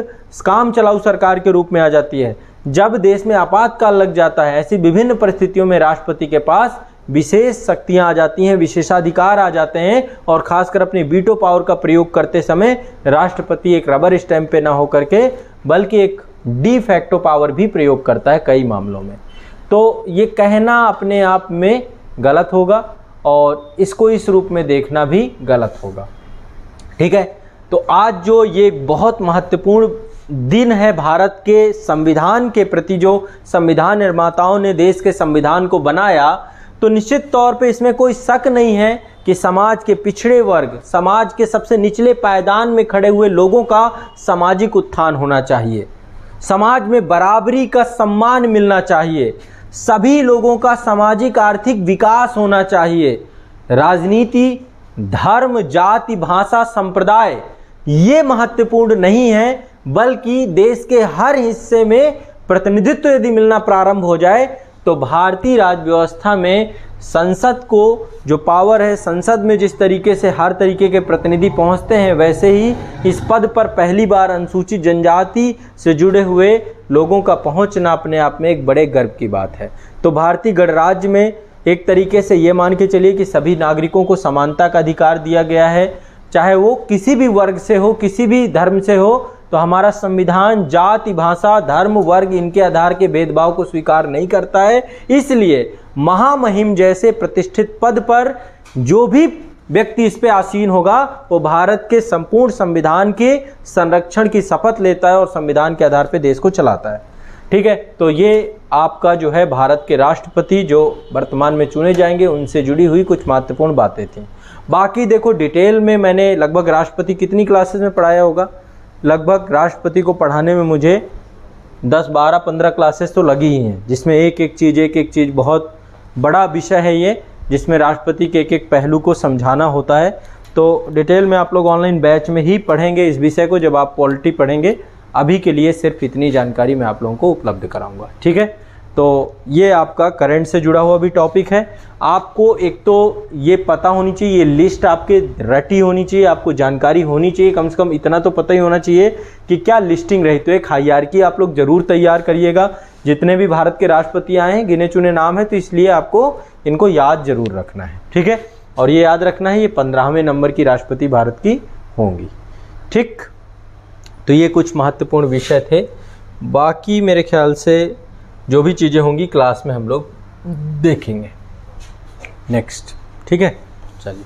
काम चलाऊ सरकार के रूप में आ जाती है, जब देश में आपातकाल लग जाता है, ऐसी विभिन्न परिस्थितियों में राष्ट्रपति के पास विशेष शक्तियां आ जाती हैं, विशेषाधिकार आ जाते हैं। और खासकर अपनी वीटो पावर का प्रयोग करते समय राष्ट्रपति एक रबर स्टैंप पे ना होकर के बल्कि एक डी फैक्टो पावर भी प्रयोग करता है कई मामलों में। तो ये कहना अपने आप में गलत होगा और इसको इस रूप में देखना भी गलत होगा। ठीक है, तो आज जो ये बहुत महत्वपूर्ण दिन है भारत के संविधान के प्रति, जो संविधान निर्माताओं ने देश के संविधान को बनाया, तो निश्चित तौर पे इसमें कोई शक नहीं है कि समाज के पिछड़े वर्ग, समाज के सबसे निचले पायदान में खड़े हुए लोगों का सामाजिक उत्थान होना चाहिए, समाज में बराबरी का सम्मान मिलना चाहिए, सभी लोगों का सामाजिक आर्थिक विकास होना चाहिए। राजनीति, धर्म, जाति, भाषा, संप्रदाय ये महत्वपूर्ण नहीं है, बल्कि देश के हर हिस्से में प्रतिनिधित्व यदि मिलना प्रारंभ हो जाए तो भारतीय राज्य व्यवस्था में संसद को जो पावर है, संसद में जिस तरीके से हर तरीके के प्रतिनिधि पहुंचते हैं, वैसे ही इस पद पर पहली बार अनुसूचित जनजाति से जुड़े हुए लोगों का पहुंचना अपने आप में एक बड़े गर्व की बात है। तो भारतीय गणराज्य में एक तरीके से ये मान के चलिए कि सभी नागरिकों को समानता का अधिकार दिया गया है, चाहे वो किसी भी वर्ग से हो, किसी भी धर्म से हो। तो हमारा संविधान जाति, भाषा, धर्म, वर्ग इनके आधार के भेदभाव को स्वीकार नहीं करता है। इसलिए महामहिम जैसे प्रतिष्ठित पद पर जो भी व्यक्ति इस पे आसीन होगा वो भारत के संपूर्ण संविधान के संरक्षण की शपथ लेता है और संविधान के आधार पे देश को चलाता है। ठीक है, तो ये आपका जो है भारत के राष्ट्रपति जो वर्तमान में चुने जाएंगे उनसे जुड़ी हुई कुछ महत्वपूर्ण बातें थी। बाकी देखो डिटेल में मैंने लगभग राष्ट्रपति कितनी क्लासेस में पढ़ाया होगा, लगभग राष्ट्रपति को पढ़ाने में मुझे 10, 12, 15 क्लासेस तो लगी ही हैं, जिसमें एक एक चीज़ बहुत बड़ा विषय है ये, जिसमें राष्ट्रपति के एक एक पहलू को समझाना होता है। तो डिटेल में आप लोग ऑनलाइन बैच में ही पढ़ेंगे इस विषय को जब आप पॉलिटी पढ़ेंगे। अभी के लिए सिर्फ इतनी जानकारी मैं आप लोगों को उपलब्ध कराऊंगा। ठीक है, तो ये आपका करंट से जुड़ा हुआ भी टॉपिक है। आपको एक तो ये पता होनी चाहिए, ये लिस्ट आपके रटी होनी चाहिए, आपको जानकारी होनी चाहिए, कम से कम इतना तो पता ही होना चाहिए कि क्या लिस्टिंग रही। तो एक हायरार्की आप लोग जरूर तैयार करिएगा। जितने भी भारत के राष्ट्रपति आए हैं गिने चुने नाम है, तो इसलिए आपको इनको याद जरूर रखना है। ठीक है, और ये याद रखना है ये 15वें नंबर की राष्ट्रपति भारत की होंगी। ठीक, तो ये कुछ महत्वपूर्ण विषय थे। बाकी मेरे ख्याल से जो भी चीज़ें होंगी क्लास में हम लोग देखेंगे नेक्स्ट। ठीक है, चलिए।